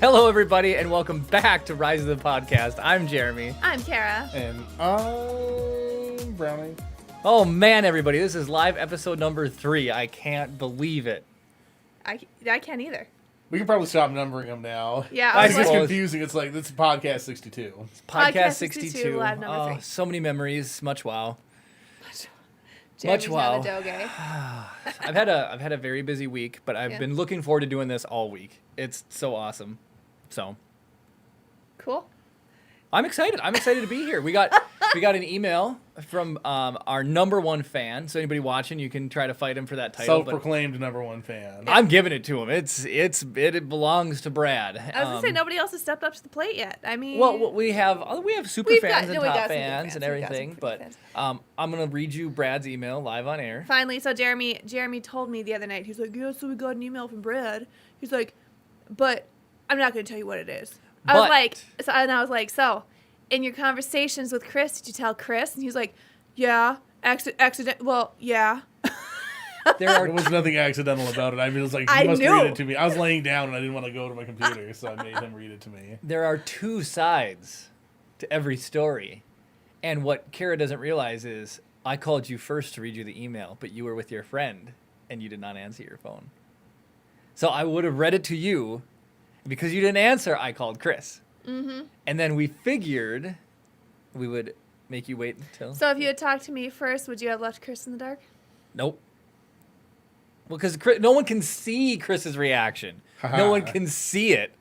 Hello, everybody, and welcome back to Rise of the Podcast. I'm Jeremy. I'm Kara. And I'm Brownie. Oh, man, everybody, this is live episode number 3. I can't believe it. I can't either. We can probably stop numbering them now. Yeah, I I think it's suppose. confusing. It's like, this is podcast 62. Podcast 62, 62. live number 3. So many memories. Much wow. Jeremy's wow. not a doge. I've had a very busy week, but I've Yeah. been looking forward to doing this all week. It's so awesome. So Cool. I'm excited. I'm excited to be here. We got an email from our number one fan. So anybody watching, you can try to fight him for that title. But Self-proclaimed number one fan. I'm giving it to him. It belongs to Brad. I was gonna say nobody else has stepped up to the plate yet. I mean, Well, we have super We've fans got- and no, we top got some good fans fans. and We've got some everything, good but fans. I'm gonna read you Brad's email live on air. finally, so Jeremy told me the other night. He's like, yeah, so we got an email from Brad. He's like, but I'm not gonna tell you what it is. I was like, so in your conversations with Chris, did you tell Chris? And he was like, yeah, accident. Well, yeah. There are There was nothing accidental about it. I mean, it was like, I he must knew. read it to me. I was laying down and I didn't want to go to my computer, so I made him read it to me. there are two sides to every story, and what Kara doesn't realize is I called you first to read you the email, but you were with your friend and you did not answer your phone. So I would have read it to you. Because you didn't answer, I called Chris. Mm-hmm. And then we figured we would make you wait until. So if you had talked to me first, would you have left Chris in the dark? Nope. Well, because no one can see Chris's reaction. No one can see it.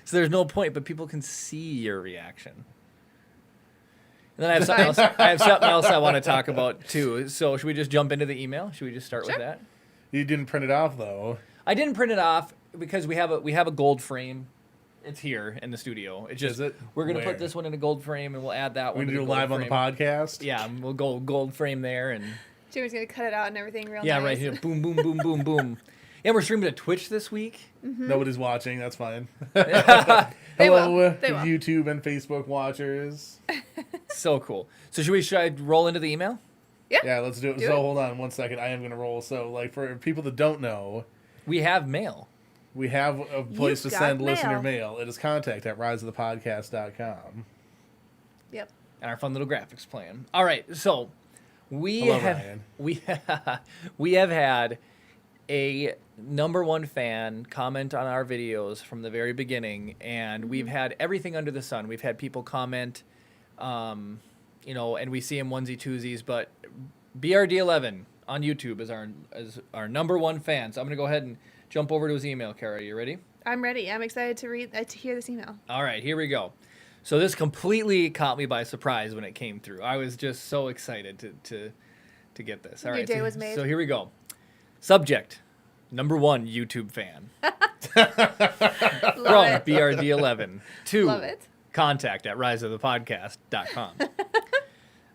So there's no point, but people can see your reaction. And then I have something else I want to talk about, too. So should we just jump into the email? Should we just start with Sure. that? You didn't print it off, though. I didn't print it off because we have a gold frame. It's here in the studio. It's just Is it? we're gonna Where? put this one in a gold frame and we'll add that We one. need to to the do gold live on the frame. podcast. Yeah, and we'll go gold frame there and Jeremy's gonna cut it out and everything real yeah, nice. right here. Boom, boom, boom, boom, boom. Yeah, we're streaming to Twitch this week. Nobody's watching. That's fine. They Hello, will. They will. YouTube and Facebook watchers. So cool. So should I roll into the email? Yeah, let's do it. Do So it. hold on 1 second. I am going to roll. So, like, for people that don't know, We have mail. we have a place You've to got send listener mail. mail. It is contact@riseofthepodcast.com. Yep. And our fun little graphics plan. All right, so we Hello, have Ryan. we have had a number one fan comment on our videos from the very beginning, and we've had everything under the sun. We've had people comment, and we see them onesie twosies, but BRD11 on YouTube is our number one fan. So I'm gonna go ahead and jump over to his email. Kara, you ready? I'm ready. I'm excited to hear this email. All right, here we go. So this completely caught me by surprise when it came through. I was just so excited to get this. All Your right, day so, was made. So here we go. Subject: number one YouTube fan Love from it. BRD11 to Love it. contact@riseofthepodcast.com.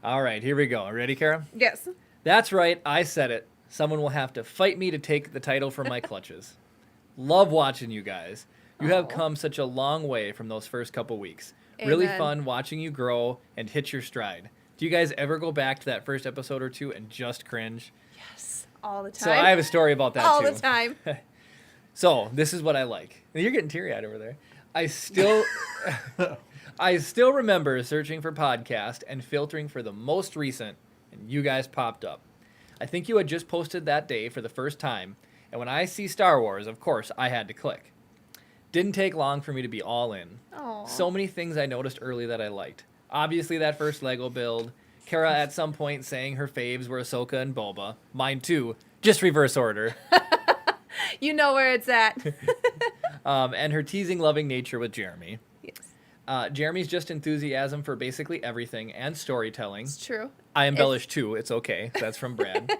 All right, here we go. Ready, Kara? Yes. That's right. I said it. Someone will have to fight me to take the title from my clutches. Love watching you guys. You have Aw. come such a long way from those first couple weeks. Really Amen. fun watching you grow and hit your stride. Do you guys ever go back to that first episode or two and just cringe? Yes. All the time. So I have a story about that all too. the time. So this is what I like. You're getting teary-eyed over there. I still remember searching for podcast and filtering for the most recent, and you guys popped up. I think you had just posted that day for the first time, and when I see Star Wars, of course, I had to click. Didn't take long for me to be all in. Aw. So many things I noticed early that I liked. Obviously, that first Lego build. Kara at some point saying her faves were Ahsoka and Boba. Mine too, just reverse order. You know where it's at. And her teasing, loving nature with Jeremy. Yes. Jeremy's just enthusiasm for basically everything and storytelling. It's true. I embellish too. It's okay. That's from Brad.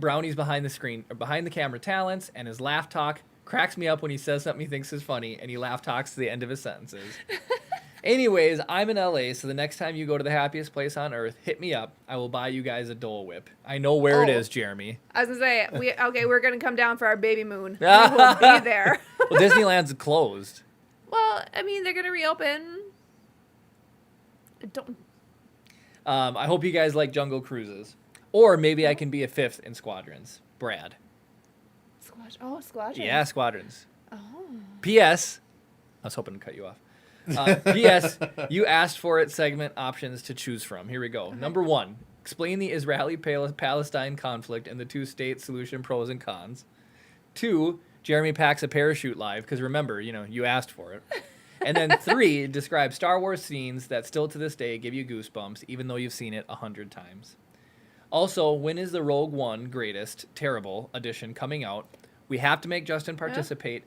Brownie's behind the camera talents, and his laugh talk cracks me up when he says something he thinks is funny, and he laugh talks to the end of his sentences. Anyways, I'm in LA, so the next time you go to the happiest place on earth, hit me up. I will buy you guys a Dole Whip. I know where it Oh. is, Jeremy. I was gonna say we're gonna come down for our baby moon. We will be there. Well, Disneyland's closed. Well, I mean, they're gonna reopen. Don't. I hope you guys like Jungle Cruises. Or maybe I can be a fifth in Squadrons. Brad. Squadrons. Yeah, Squadrons. Oh. P.S. I was hoping to cut you off. P.S. You asked for it. Segment options to choose from. Here we go. Okay. Number 1. Explain the Israeli-Palestine conflict and the two-state solution pros and cons. 2. Jeremy packs a parachute live because remember, you asked for it. And then 3. Describe Star Wars scenes that still to this day give you goosebumps, even though you've seen it 100 times. Also, when is the Rogue One Greatest Terrible edition coming out? We have to make Justin participate.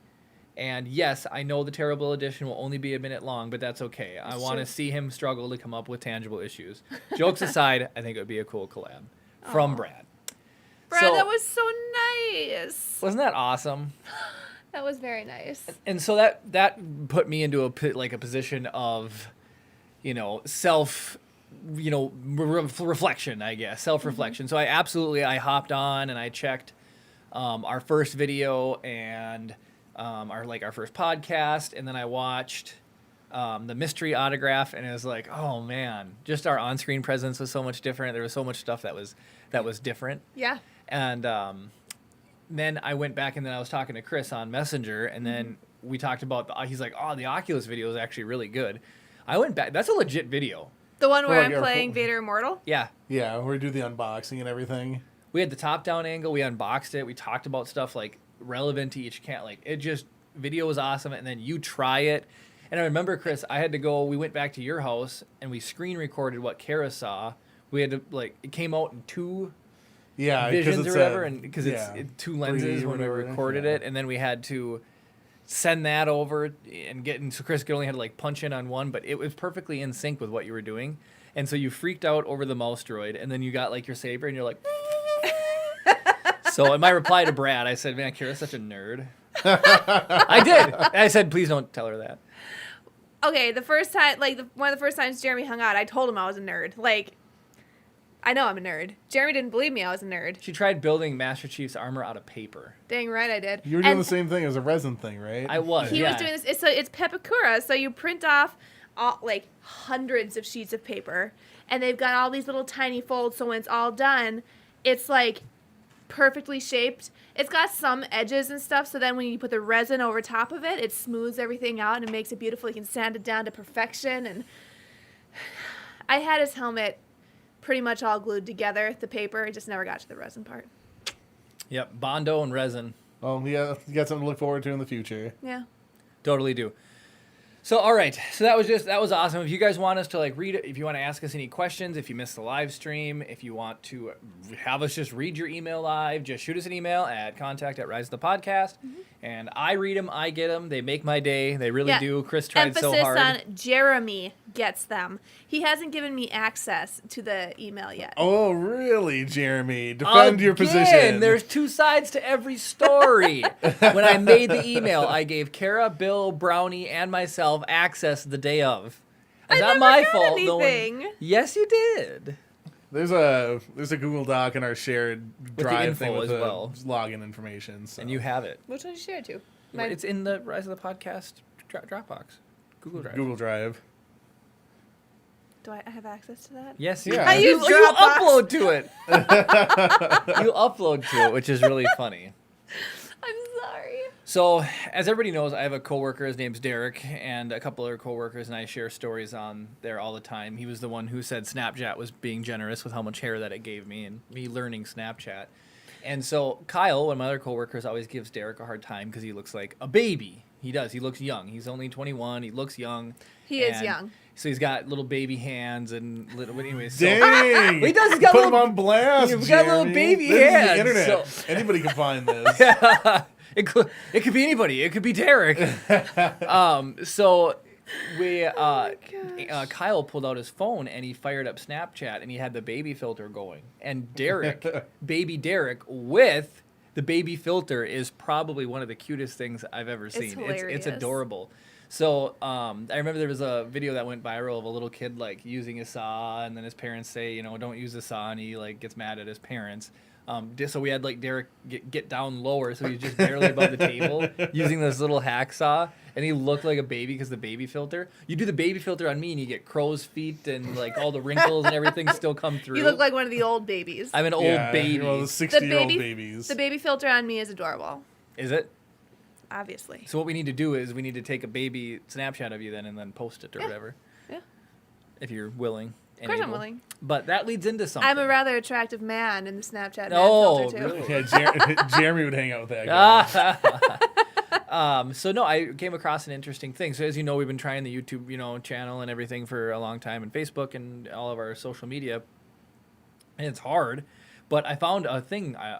And yes, I know the terrible edition will only be a minute long, but that's okay. I want to see him struggle to come up with tangible issues. Jokes aside, I think it would be a cool collab from Brad. Brad, So- that was so nice. Wasn't that awesome? That was very nice. And so that put me into a position of, self, reflection, I guess, self-reflection. So I hopped on and I checked our first video and our first podcast, and then I watched the mystery autograph, and it was like, oh man, just our on-screen presence was so much different. There was so much stuff that was different. Yeah. And then I went back and then I was talking to Chris on Messenger, and then we talked about he's like, oh, the Oculus video is actually really good. I went back. That's a legit video. The one where like I'm our playing full- Vader Immortal? Yeah. Yeah, where we do the unboxing and everything. We had the top-down angle. We unboxed it. We talked about stuff like relevant to each cat. Like video was awesome. And then you try it. And I remember, Chris, we went back to your house and we screen recorded what Kara saw. We had to it came out in 2 Yeah, visions it's or whatever, a- and because yeah, it's 2 lenses 3D or when we whatever, recorded yeah. it, and then we had to send that over so Chris could only had to punch in on one, but it was perfectly in sync with what you were doing, and so you freaked out over the mouse droid, and then you got your saber, and you're like. So in my reply to Brad, I said, "Man, Kira's such a nerd." I did. I said, "Please don't tell her that." Okay, the first time, one of the first times Jeremy hung out, I told him I was a nerd. I know I'm a nerd. Jeremy didn't believe me I was a nerd. She tried building Master Chief's armor out of paper. Dang right I did. You were doing And the same thing as a resin thing, right? I was. He yeah. was doing this. It's Pepakura, so you print off hundreds of sheets of paper, and they've got all these little tiny folds. So when it's all done, it's perfectly shaped. It's got some edges and stuff, so then when you put the resin over top of it, it smooths everything out and it makes it beautiful. You can sand it down to perfection. And I had his helmet pretty much all glued together, the paper. It just never got to the resin part. Yep, Bondo and resin. Oh, yeah, you got something to look forward to in the future. Yeah. Totally do. So, all right. So that was awesome. If you guys want us to read it, if you want to ask us any questions, if you missed the live stream, if you want to have us just read your email live, just shoot us an email at contact@riseofthepodcast. And I read them. I get them. They make my day. They really Yeah. do. Chris tried Emphasis so hard. on Jeremy gets them. He hasn't given me access to the email yet. Oh, really, Jeremy? Defend your Again, position. There's 2 sides to every story. When I made the email, I gave Kara, Bill, Brownie, and myself access the day of. It's I not never my got fault. No one- anything. Yes, you did. There's a Google Doc in our shared the drive info thing with as the well. login information. So. And you have it. Which one did you share to? It's in the Rise of the Podcast Dropbox. Google Drive. Google Drive. Do I have access to that? Yes, Yeah. I use you Dropbox. upload to it. You upload to it, which is really funny. I'm sorry. So, as everybody knows, I have a coworker. His name's Derek, and a couple other coworkers, and I share stories on there all the time. He was the one who said Snapchat was being generous with how much hair that it gave me, and me learning Snapchat. And so Kyle, one of my other coworkers, always gives Derek a hard time because he looks like a baby. He does. He looks young. He's only 21. He looks young. He is And young. So he's got little baby hands and little. Anyways, so Dang! He does, he's got Put little- him on blast, he's got little Jeremy. baby This hands, is the internet. so- Anybody can find this. it could be anybody. It could be Derek. So we Kyle pulled out his phone and he fired up Snapchat and he had the baby filter going. And Derek, baby Derek, with the baby filter is probably one of the cutest things I've ever seen. It's hilarious. adorable. So I remember there was a video that went viral of a little kid using a saw, and then his parents say, don't use the saw, and he gets mad at his parents. So we had Derek get down lower, so he's just barely above the table using this little hacksaw, and he looked like a baby because the baby filter. You do the baby filter on me, and you get crow's feet and all the wrinkles and everything still come through. You look like one of the old babies. I'm an old baby. Well, the The 60-year-old baby, babies. the baby filter on me is adorable. Is it? obviously. So what we need to do is we need to take a baby Snapchat of you then and then post it or whatever. Yeah. If you're willing. Of course I'm willing. But that leads into something. I'm a rather attractive man in the Snapchat man Oh, filter, too. really? Yeah, Jeremy would hang out with that guy. So no, I came across an interesting thing. So as you know, we've been trying the YouTube, channel and everything for a long time, and Facebook and all of our social media, and it's hard. But I found a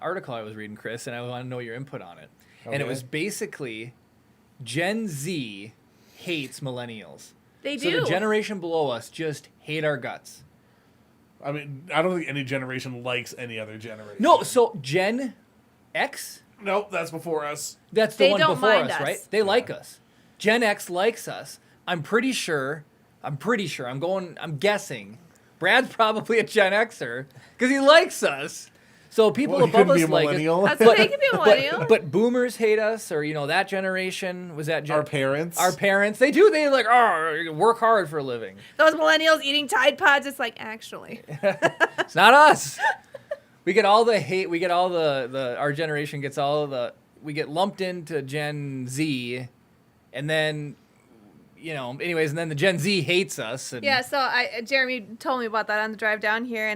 article I was reading, Chris, and I want to know your input on it. And it Okay. was basically Gen Z hates millennials. They So do. the generation below us just hate our guts. I mean, I don't think any generation likes any other generation. No, so Gen X, Nope, that's before us. that's the They one don't before mind us, us. right? They like us. Gen X likes us. I'm guessing. Brad's probably a Gen Xer because he likes us. So people Well, he above couldn't be us a like us. millennial. I was like, they could be a millennial. But boomers hate us, or that generation was that Our parents. Our parents, they do. They like, work hard for a living. Those millennials eating Tide Pods, it's like, actually. It's not us. We get all the hate. We get all the our generation gets all of the. We get lumped into Gen Z, and then, anyways, and then the Gen Z hates us. And Yeah, so Jeremy told me about that on the drive down here,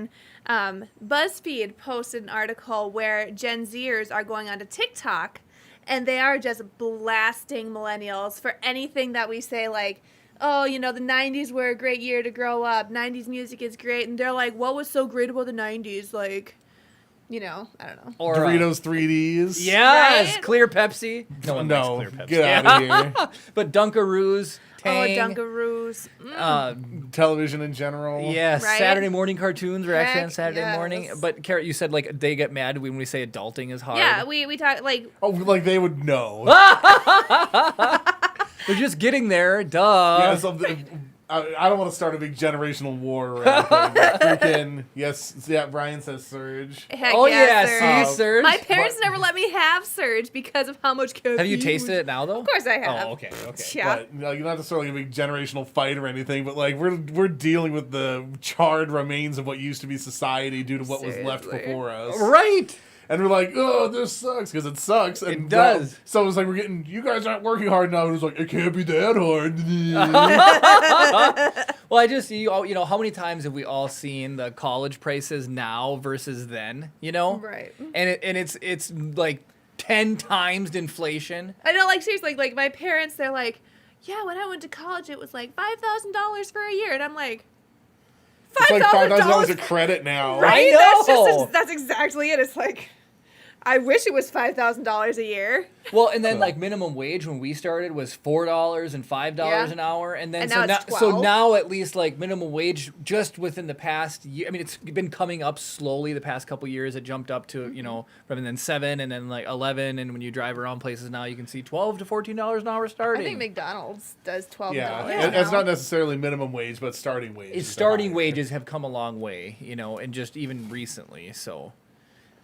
and BuzzFeed posted an article where Gen Zers are going onto TikTok, and they are just blasting millennials for anything that we say, like, oh, the 90s were a great year to grow up. 90s music is great. And they're like, what was so great about the 90s? Like, I don't know. Or Doritos 3Ds. Yes, Right? clear Pepsi. No one No, likes clear Pepsi. get out of here. But Dunkaroos, Tang. Oh, Dunkaroos. Television in general. Yes, Right? Saturday morning cartoons were actually on Heck Saturday yes. morning. But Carrot, you said like they get mad when we say adulting is hard. Yeah, we talk, like, Oh, like they would know. They're just getting there. Duh. Yeah, something. I don't want to start a big generational war or anything. But freaking yes, yeah. Brian says Surge. heck Oh yeah, yeah, Surge. see, Surge. My parents But- never let me have Surge because of how much caffeine. Have you tasted it now though? Of course I have. Oh, okay. Yeah. But like, not necessarily a big generational fight or anything, but like we're dealing with the charred remains of what used to be society due to what was left Seriously. before us. Right. And we're like, oh, this sucks because it sucks. And It does. So it's like you guys aren't working hard enough. And it's like it can't be that hard. Well, I just how many times have we all seen the college prices now versus then? Right. And it's like 10 times inflation. I know, like, seriously, like my parents, they're like, yeah, when I went to college, it was like $5,000 for a year. And I'm like, It's like $5,000 a $5,000? credit now. Right? I know. That's exactly it. It's like, I wish it was $5,000 a year. Well, and then like minimum wage when we started was $4 and $5 Yeah. an hour, and then And so now it's so 12. now at least like minimum wage just within the past year. I mean, it's been coming up slowly the past couple years. It jumped up to from then 7 and then like 11, and when you drive around places now, you can see $12 to $14 an hour starting. I think McDonald's does $12. Yeah, now. it's not necessarily minimum wage, but starting wage. It's is starting higher. wages have come a long way, and just even recently. So,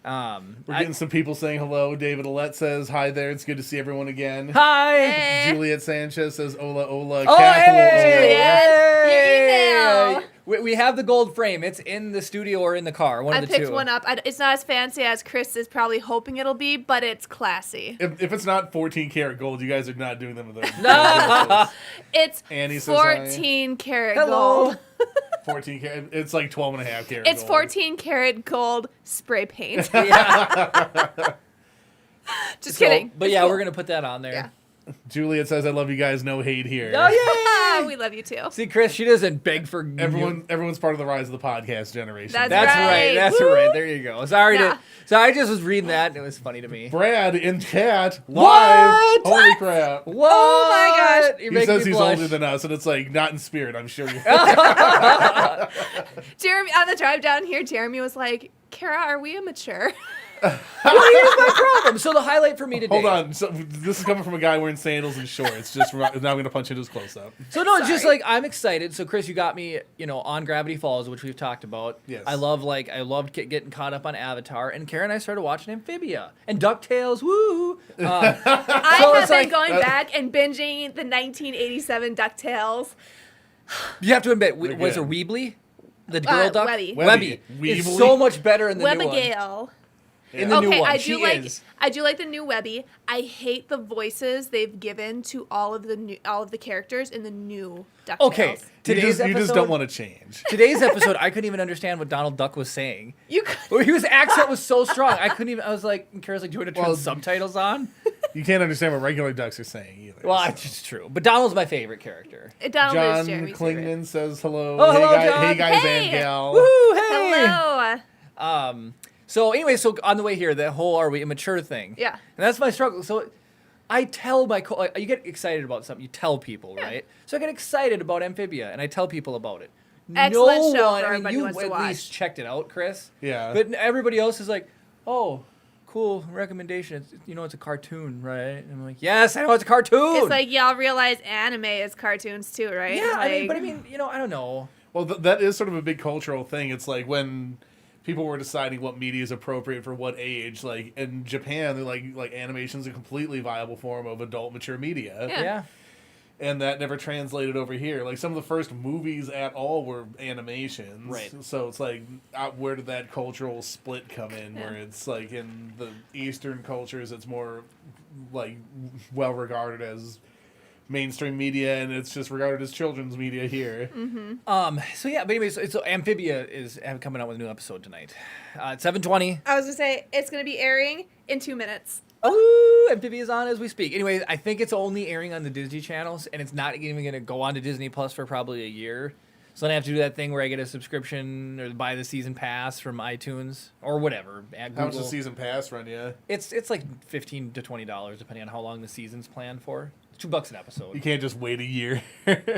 We're getting some people saying hello. David Alette says hi there. It's good to see everyone again. hi. Hey. Juliet Sanchez says hola hola. Oh, capital hey! Your email. We have the gold frame. It's in the studio or in the car. One I of the picked two. one up. It's not as fancy as Chris is probably hoping it'll be, but it's classy. If it's not 14 karat gold, you guys are not doing them with those. It's Annie says hi. 14 karat Hello. gold. 14 karat. It's like 12 and a half karat. It's gold. 14 karat gold spray paint. Yeah. Just So, kidding. But It's yeah, cool. we're gonna put that on there. Yeah. Juliet says I love you guys. No hate here. Oh yeah. we love you too. See, Chris, she doesn't beg for Everyone's part of the rise of the podcast generation. That's That's right. right. That's Woo. right. There you go. Sorry Yeah. So I just was reading that and it was funny to me. Brad in chat live. What? Holy crap. What? Oh my gosh. You're He making says me he's blush. older than us, and it's like not in spirit. I'm sure you. Jeremy, on the drive down here, Jeremy was like, Kara, are we immature? Well, here's my problem. So the highlight for me today. Hold on. So this is coming from a guy wearing sandals and shorts. Just now, I'm gonna punch into his close up. So no, it's just Sorry. like I'm excited. So Chris, you got me, on Gravity Falls, which we've talked about. Yes. I loved getting caught up on Avatar, and Karen and I started watching Amphibia and DuckTales. Woo! I So have it's been like- going back and binging the 1987 DuckTales. You have to admit, They're was it good. Weebly, the girl duck? Webby. Webby is Weebly? so much better in the new one. Webbigail. In the new Okay, one, I she do like is. I do like the new Webby. I hate the voices they've given to all of the characters in the new DuckTales. Okay, You today's just episode. don't want to change. Today's episode, I couldn't even understand what Donald Duck was saying. You His accent was so strong. I couldn't even. I was like, and Kara's like, do you want to turn Well, subtitles on? You can't understand what regular ducks are saying either. Well, so. it's true. But Donald's my favorite character. Donald John is Jeremy's Klingman favorite. says hello. Oh, hello, hey, John. Hey guys Hey. and gal. Woo! Hey. Hello. So anyway, so on the way here, the whole "are we immature" thing. Yeah. And that's my struggle. So I tell like, you get excited about something, you tell people, Yeah. right? So I get excited about Amphibia, and I tell people about it. Excellent show one, for I mean, everybody you who wants to at watch. least checked it out, Chris. Yeah. But everybody else is like, oh, cool recommendation. It's, it's a cartoon, right? And I'm like, yes, I know it's a cartoon. It's like y'all realize anime is cartoons too, right? yeah, Like, I mean, I don't know. Well, that is sort of a big cultural thing. It's like when people were deciding what media is appropriate for what age. Like in Japan, they're like animation's a completely viable form of adult mature media. Yeah. Yeah. And that never translated over here. Like some of the first movies at all were animations. Right. So it's like, where did that cultural split come in? Yeah. Where it's like in the Eastern cultures, it's more like well regarded as mainstream media, and it's just regarded as children's media here. So yeah, but anyways, so Amphibia is coming out with a new episode tonight. At 7:20. I was gonna say it's gonna be airing in 2 minutes. Ooh, Amphibia is on as we speak. Anyway, I think it's only airing on the Disney channels, and it's not even going to go on to Disney Plus for probably a year. So then I have to do that thing where I get a subscription or buy the season pass from iTunes or whatever at Google. How much does season pass run you? It's like $15 to $20 depending on how long the season's planned for. It's $2 an You episode. can't just wait a year.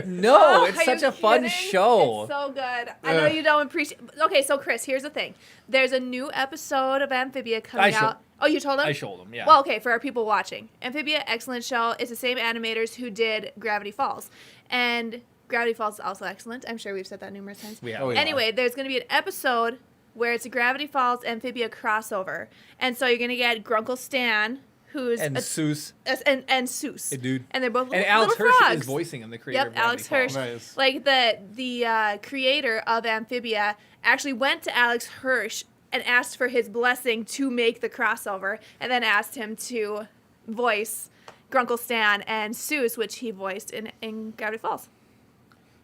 No, Oh, it's are such you a fun kidding? show. It's so good. I know you don't appreciate. Okay, so Chris, here's the thing. There's a new episode of Amphibia coming out. Oh, you told him? I showed them, yeah. Well, okay, for our people watching, Amphibia, excellent show. It's the same animators who did Gravity Falls, and Gravity Falls is also excellent. I'm sure we've said that numerous times. we have. Oh, yeah. Anyway, there's going to be an episode where it's a Gravity Falls Amphibia crossover, and so you're going to get Grunkle Stan, who's And a, Seuss. and Seuss, Hey, dude. and they're both And little Alex Hirsch frogs. is voicing him, the creator of Yep, Alex Gravity Hirsch. Falls. Nice. Like the creator of Amphibia actually went to Alex Hirsch and asked for his blessing to make the crossover, and then asked him to voice Grunkle Stan and Seuss, which he voiced in Gravity Falls.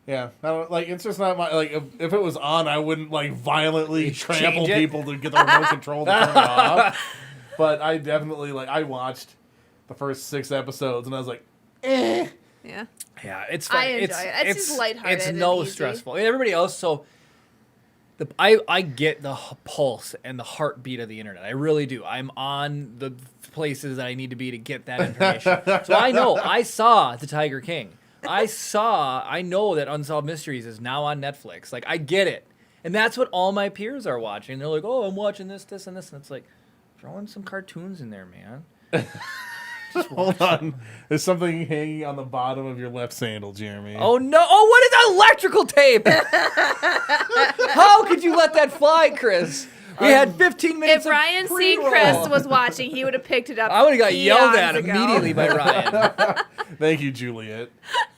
Yeah, I don't, like it's just not my like. If it was on, I wouldn't like violently Change trample it? people to get the remote control to turn it off. But I definitely I watched the first 6 episodes and I was like, eh. Yeah. Yeah, it's fun. I enjoy it. It's just lighthearted It's and no easy. stressful. And everybody else, so I get the pulse and the heartbeat of the internet. I really do. I'm on the places that I need to be to get that information. So I know. I saw The Tiger King. I know that Unsolved Mysteries is now on Netflix. Like, I get it. And that's what all my peers are watching. They're like, oh, I'm watching this, this, and this. And it's like, throw in some cartoons in there, man. Hold on, there's something hanging on the bottom of your left sandal, Jeremy. Oh no! Oh, what is electrical tape? How could you let that fly, Chris? We had 15 minutes. If Ryan of pre-roll. Seacrest was watching, he would have picked it up. I would have got yelled eons at ago. immediately by Ryan. Thank you, Juliet.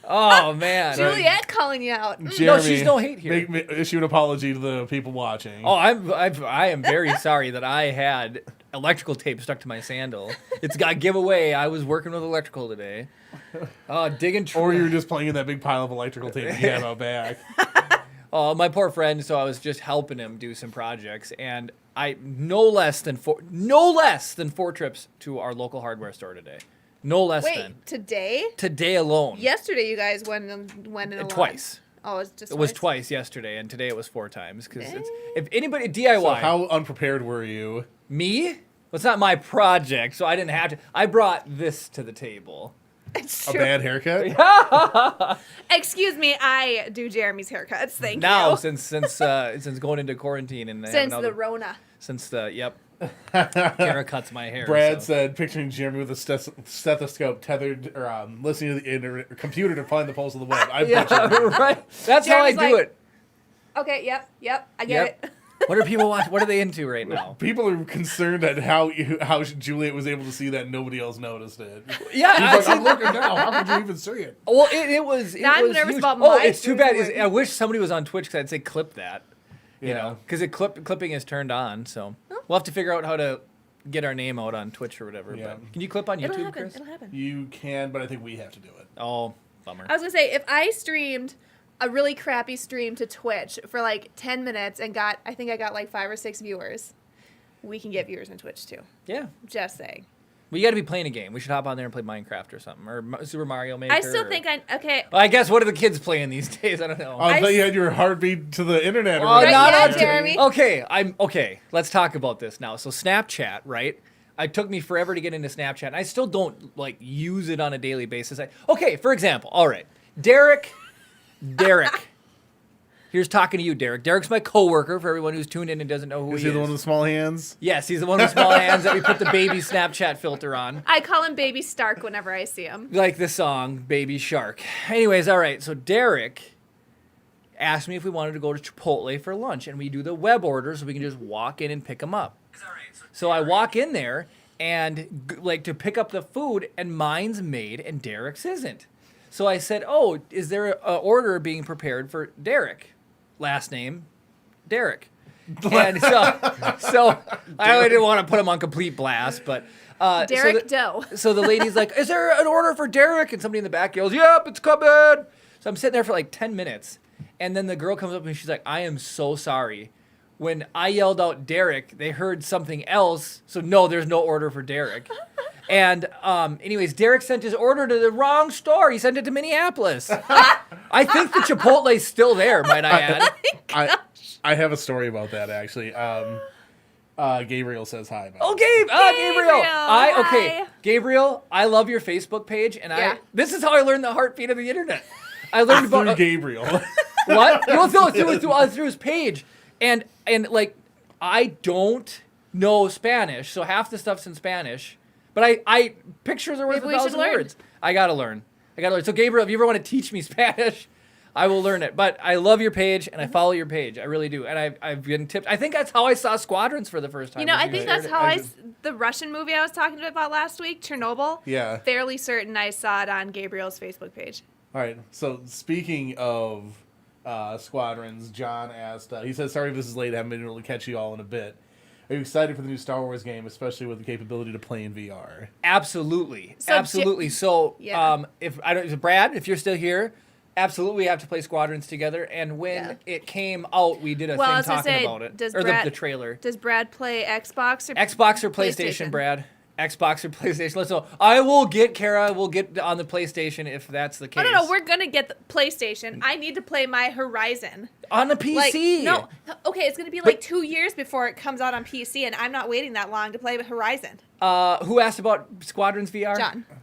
Oh man. Juliet calling you out. Mm. Jeremy, she's no hate here. Issue an apology to the people watching. Oh, I am very sorry that I had electrical tape stuck to my sandal. It's got giveaway. I was working with electrical today. Digging. Or you were just playing in that big pile of electrical tape you have out back. Oh, my poor friend. So I was just helping him do some projects, and I no less than 4 trips to our local hardware store today. No less Wait, than today? today alone. Yesterday, you guys went in a Twice. Oh, it's just It was twice. twice yesterday, and today it was 4 times. Because if anybody DIY, So how unprepared were you? me, well, it's not my project, so I didn't have to. I brought this to the table. It's A true. bad haircut? Excuse me, I do Jeremy's haircuts. Thank Now, you. since going into quarantine and Since the Rona. Kara cuts my hair. Brad so. said, picturing Jeremy with a stethoscope tethered or listening to the computer to find the pulse of the web. I Yeah, butchered it. right. That's how I Jeremy's do like- it. Okay, yep, I get Yep. it. What are people watching? What are they into right now? People are concerned at how Juliet was able to see that and nobody else noticed it. Yeah, He's like, I'm looking now. How could you even see it? well, it was. It Now I'm was nervous huge. about Oh, my it's too bad. food. I wish somebody was on Twitch because I'd say clip that. You Yeah. know, because clipping is turned on. So we'll have to figure out how to get our name out on Twitch or whatever. Yeah. But can you clip on It'll YouTube, happen. Chris? It'll happen. You can, but I think we have to do it. Oh, bummer. I was gonna say, if I streamed a really crappy stream to Twitch for like 10 minutes and I think I got like 5 or 6 viewers, we can get viewers on Twitch too. Yeah. Just saying. We got to be playing a game. We should hop on there and play Minecraft or something, or Super Mario Maker. I still or- think okay. Well, I guess what are the kids playing these days? I don't know. I I thought you s- had your heartbeat to the internet. or Oh, whatever. not yeah, on Jeremy. Okay, I'm okay. Let's talk about this now. So Snapchat, right? It took me forever to get into Snapchat. And I still don't like use it on a daily basis. Okay, for example, all right, Derek. Here's talking to you, Derek. Derek's my coworker. For everyone who's tuned in and doesn't know who Is he he the is. one with the small hands? Yes, he's the one with small hands that we put the baby Snapchat filter on. I call him Baby Stark whenever I see him. Like the song Baby Shark. Anyways, all right. So Derek asked me if we wanted to go to Chipotle for lunch, and we do the web order so we can just walk in and pick them up. So I walk in there and like to pick up the food, and mine's made and Derek's isn't. So I said, "Oh, is there a order being prepared for Derek? Last name, Derek." And so I didn't want to put him on complete blast, but Derek Doe. so the lady's like, "Is there an order for Derek?" And somebody in the back yells, "Yep, it's coming." So I'm sitting there for like 10 minutes. And then the girl comes up and she's like, "I am so sorry. When I yelled out Derek, they heard something else. So no, there's no order for Derek." And anyways, Derek sent his order to the wrong store. He sent it to Minneapolis. I think the Chipotle's still there, might I add. I have a story about that actually. Gabriel says hi. Oh, Gabriel. Hi. Gabriel, I love your Facebook page, and Yeah. this is how I learned the heartbeat of the internet. I learned Through about Gabriel. what? You know, through his page, and like I don't know Spanish, so half the stuff's in Spanish. But I pictures are worth Maybe we a should 1,000 learn. words. I gotta learn. So Gabriel, if you ever want to teach me Spanish, I will learn it. But I love your page and I follow your page. I really do. And I've been tipped. I think that's how I saw Squadrons for the first time. You know, was I think shared that's it. how the Russian movie I was talking about last week, Chernobyl. Yeah. Fairly certain I saw it on Gabriel's Facebook page. All right. So speaking of Squadrons, John asked. He says, "Sorry if this is late. I haven't been able to catch you all in a bit. Are you excited for the new Star Wars game, especially with the capability to play in VR?" Absolutely, So absolutely. So, Yeah. if Brad, if you're still here, absolutely, we have to play Squadrons together. And when Yeah. it came out, we did a Well, I thing was gonna talking say, about it, does or Brad- the trailer. Does Brad play Xbox or Xbox or PlayStation, Brad? Xbox or PlayStation? Let's know. I will get Kara. We'll get on the PlayStation if that's the case. Oh, no, we're going to get the PlayStation. I need to play my Horizon. on the Like, PC. no, okay, it's going to be like 2 years before it comes out on PC, and I'm not waiting that long to play Horizon. Who asked about Squadrons VR?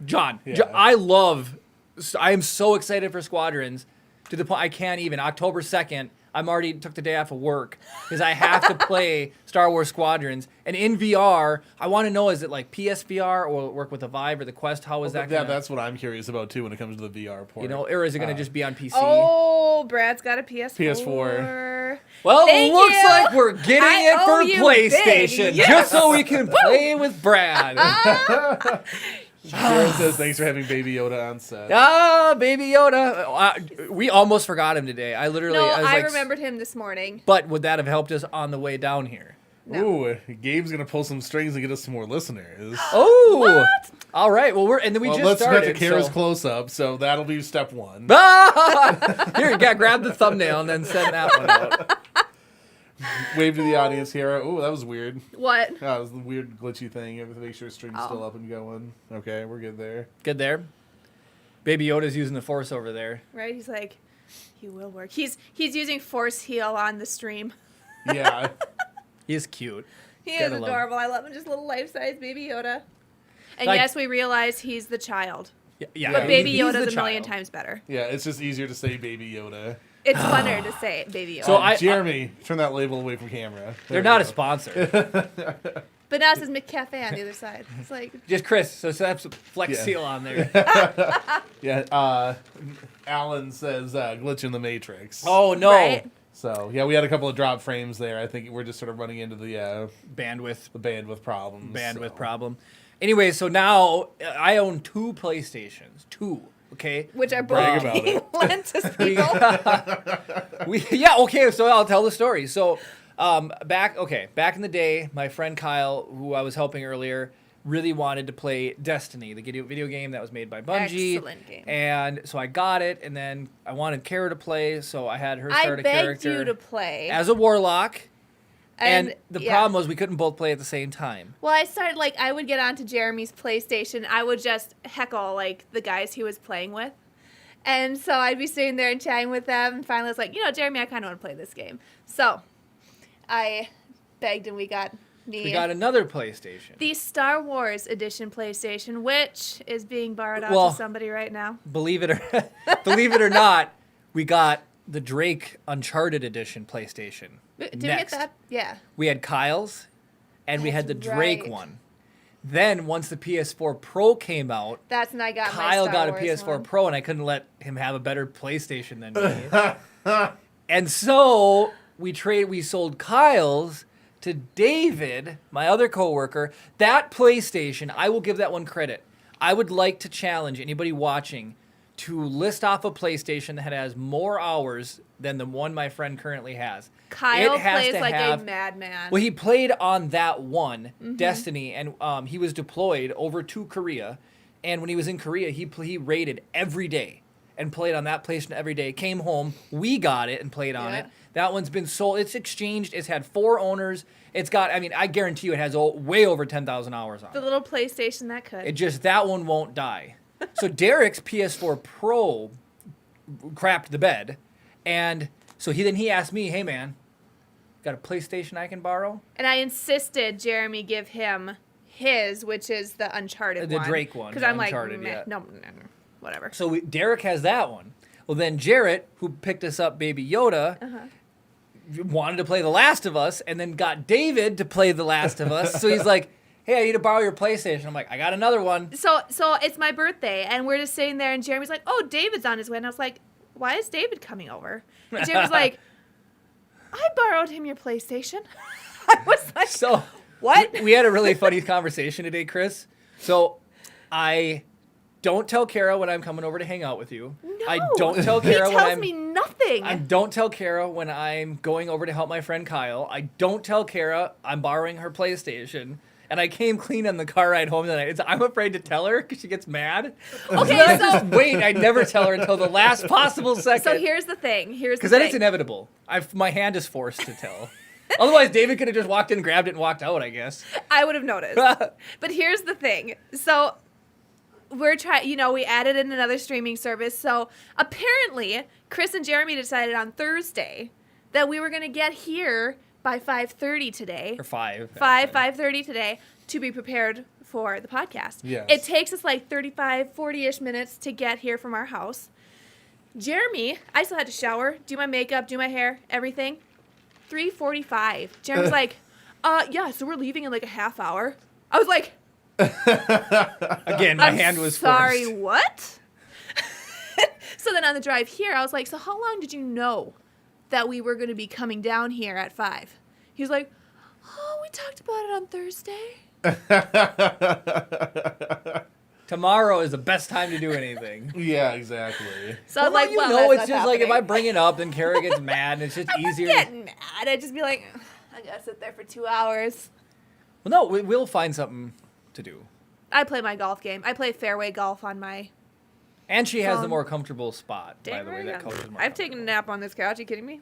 John. Yeah. I am so excited for Squadrons to the point I can't even. October 2nd, I'm already took the day off of work because I have to play Star Wars Squadrons. And in VR, I want to know, is it like PSVR or will it work with the Vive or the Quest? How is that Yeah, gonna, that's what I'm curious about too when it comes to the VR port. you know, or is it going to just be on PC? Oh, Brad's got a PS4. PS4. Well, Thank looks you. like we're getting I it owe for you PlayStation big. Yes. just so we can play with Brad. Jared says, "Thanks for having Baby Yoda on set." Baby Yoda. We almost forgot him today. I literally, No, I was I like, remembered him this morning. But would that have helped us on the way down here? No. Ooh, Gabe's gonna pull some strings and get us some more listeners. Oh, all right. Well, and then we Well, just let's get started. to Kara's so- close up, so that'll be step one. Here, you got grab the thumbnail and then send that one out. Wave to the audience, Kara. Ooh, that was weird. What? Oh, that was the weird glitchy thing. You have to make sure stream's Oh. still up and going. Okay, we're good there. Good there. Baby Yoda's using the Force over there. Right? He's like, he will work. He's using Force Heal on the stream. Yeah. He's cute. He is Gotta love adorable. I love him. Just little life-size Baby Yoda. And Like- yes, we realize he's the child. Yeah, But Baby he's Yoda's the a million child. times better. Yeah, it's just easier to say Baby Yoda. It's funner to say Baby Yoda. So I- Jeremy, turn that label away from camera. They're There not we a go. sponsor. but now it says McCafe on the other side. It's like, Just Chris. So that's Flex Yeah. Seal on there. Yeah, Alan says glitch in the Matrix. Oh no, Right. So, yeah, we had a couple of drop frames there. I think we're just sort of running into the bandwidth problems. so. problem. Anyway, so now I own 2 PlayStations. 2. Okay. which are Brag both about being lent to people. Okay, so I'll tell the story. So Back in the day, my friend Kyle, who I was helping earlier, really wanted to play Destiny, the video game that was made by Bungie. Excellent game. And so I got it, and then I wanted Kara to play, so I had her start I a begged character you to play. as a warlock. And the yeah. problem was we couldn't both play at the same time. Well, I started, like, I would get onto Jeremy's PlayStation. I would just heckle, like, the guys he was playing with. And so I'd be sitting there and chatting with them. And finally I was like, Jeremy, I kind of want to play this game. So I begged and we got another PlayStation. the Star Wars Edition PlayStation, which is being borrowed out Well, to somebody right now. Believe it or not, we got the Drake Uncharted Edition PlayStation. Did we next. get that? Yeah. We had Kyle's, and we had the That's Drake right. one. Then once the PS4 Pro came out, That's when I got Kyle my Star got a Wars PS4 one. Pro, and I couldn't let him have a better PlayStation than me. And so we sold Kyle's to David, my other coworker. That PlayStation, I will give that one credit. I would like to challenge anybody watching to list off a PlayStation that has more hours than the one my friend currently has. Kyle It has plays to like have- a madman. Well, he played on that one, Mm-hmm. Destiny, and he was deployed over to Korea. And when he was in Korea, he raided every day and played on that PlayStation every day. Came home, we got it and played on Yeah. it. That one's been sold. It's exchanged. It's had 4 owners. It's got, I guarantee you it has way over 10,000 hours on the it. little PlayStation that could. It just, that one won't die. So Derek's PS4 Pro crapped the bed. And so he asked me, hey man, got a PlayStation I can borrow? And I insisted Jeremy give him his, which is the Uncharted The one. Drake one, Because the I'm Uncharted, like, meh, yeah. no, whatever. So Derek has that one. Well, then Jarrett, who picked us up Baby Yoda, wanted to play The Last of Us, and then got David to play The Last of Us. So he's like, hey, I need to borrow your PlayStation. I'm like, I got another one. So it's my birthday, and we're just sitting there, and Jeremy's like, oh, David's on his way. And I was like, why is David coming over? And Jeremy's like, I borrowed him your PlayStation. I was like, So what? we had a really funny conversation today, Chris. So I don't tell Kara when I'm coming over to hang out with you. No. I don't tell Kara he when tells me nothing. I don't tell Kara when I'm going over to help my friend Kyle. I don't tell Kara I'm borrowing her PlayStation. And I came clean on the car ride home tonight. I'm afraid to tell her because she gets mad. Okay, I so- just wait. I never tell her until the last possible second. So here's the thing. Because then it's inevitable. My hand is forced to tell. Otherwise, David could have just walked in, grabbed it, and walked out, I guess. I would have noticed. But here's the thing. So we're trying, we added in another streaming service. So apparently, Chris and Jeremy decided on Thursday that we were going to get here by 5:30 today. Or 5. 5:30 today to be prepared for the podcast. Yes. It takes us like 35, 40-ish minutes to get here from our house. Jeremy, I still had to shower, do my makeup, do my hair, everything. 3:45. Jeremy's like, yeah, so we're leaving in like a half hour. I was like, Again, my I'm hand was sorry, forced. what? So then on the drive here, I was like, so how long did you know that we were going to be coming down here at 5? He was like, oh, we talked about it on Thursday. Tomorrow is the best time to do anything. Yeah, exactly. So I was like, well, know, that's it's not just like if I happening. bring it up, then Kara gets mad, and it's just I wouldn't easier. get mad. I'd just be like, "Ugh, I gotta sit there for 2 hours. Well, no, we'll find something to do. I play my golf game. I play fairway golf on my. And she has the Phone. more comfortable spot, by Damn the way. right That I am. couch is more I've taken a comfortable. nap on this couch. Are you kidding me?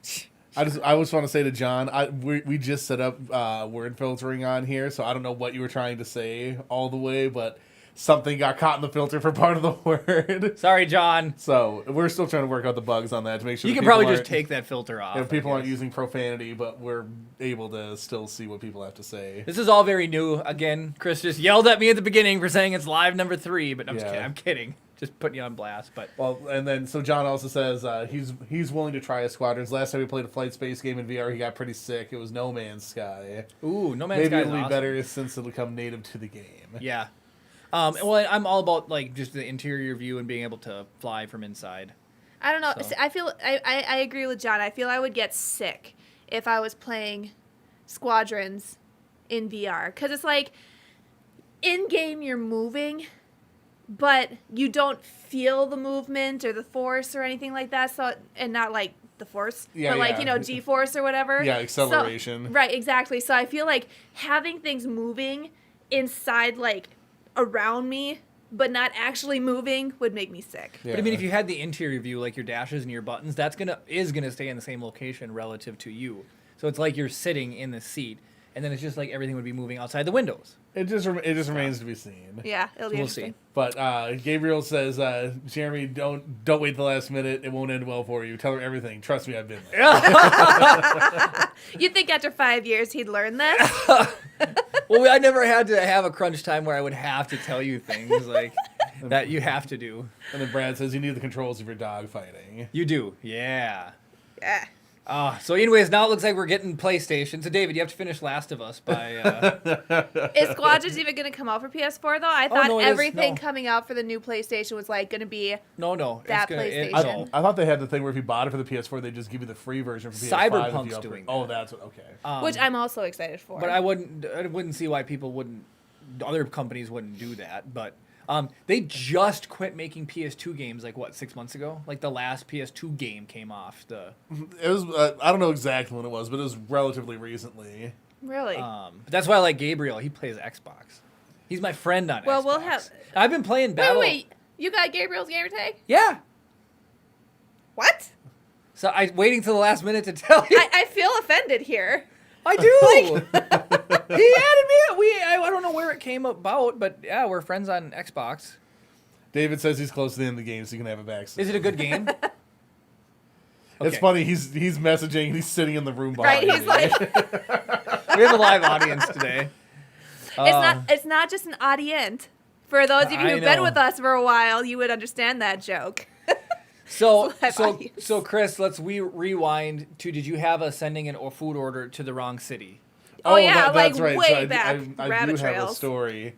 I just want to say to John, we just set up word filtering on here, so I don't know what you were trying to say all the way, but something got caught in the filter for part of the word. Sorry, John. So we're still trying to work out the bugs on that to make sure You that can people probably just aren't- take that filter off. if people I aren't guess. using profanity, but we're able to still see what people have to say. This is all very new. Again, Chris just yelled at me at the beginning for saying it's live number 3, but I'm just Yeah. kidding. I'm kidding. Just putting you on blast. But Well, and then so John also says he's willing to try a Squadrons. Last time we played a flight space game in VR, he got pretty sick. It was No Man's Sky. ooh, No Man's Maybe Sky is it'll be awesome. better since it'll become native to the game. Yeah. Well, I'm all about like just the interior view and being able to fly from inside. I don't know. So. I feel I agree with John. I feel I would get sick if I was playing Squadrons in VR because it's like in game you're moving, but you don't feel the movement or the force or anything like that. So and not like the force, Yeah, but like yeah. you know, G-force or whatever. Yeah, acceleration. So, right, exactly. So I feel like having things moving inside, like around me, but not actually moving, would make me sick. Yeah. But I mean, if you had the interior view, like your dashes and your buttons, that's is gonna stay in the same location relative to you. So it's like you're sitting in the seat, and then it's just like everything would be moving outside the windows. It just remains to be seen. Yeah, it'll be We'll interesting. see. But Gabriel says, Jeremy, don't wait the last minute. It won't end well for you. Tell her everything. Trust me, I've been there. You'd think after 5 years he'd learn this? Well, I never had to have a crunch time where I would have to tell you things like that you have to do. And then Brad says, you need the controls of your dog fighting. You do, yeah. Yeah. So anyways, now it looks like we're getting PlayStation. So David, you have to finish Last of Us by... Is Squadrons even going to come out for PS4 though? I thought no, it is. everything No. coming out for the new PlayStation was like going to be No. That PlayStation. I thought they had the thing where if you bought it for the PS4, they just give you the free version for PS5. if you Cyberpunk's upgrade. doing Oh, that. that's what. Okay. which I'm also excited for. But I wouldn't see why people wouldn't... Other companies wouldn't do that, but... they just quit making PS2 games, like, 6 months ago? Like, the last PS2 game came off the... It was. I don't know exactly when it was, but it was relatively recently. Really? But that's why I like Gabriel. He plays Xbox. He's my friend on Xbox. Well, we'll have- I've been playing Battle... Wait. You got Gabriel's gamer tag? Yeah. What? So I'm waiting till the last minute to tell you. I feel offended here. I do. He added me. I don't know where it came about, but yeah, we're friends on Xbox. David says he's close to the end of the game, so you can have it back. Is it a good game? It's Okay. funny. He's messaging. And he's sitting in the room Right? behind He's me. like, We have a live audience today. it's not just an audience. For those of you I who've been know. with us for a while, you would understand that joke. So Live audience. Chris, let's rewind to. Did you have a sending an food order to the wrong city? Oh, yeah, that's like right. way So I back, do rabbit have a trails. story.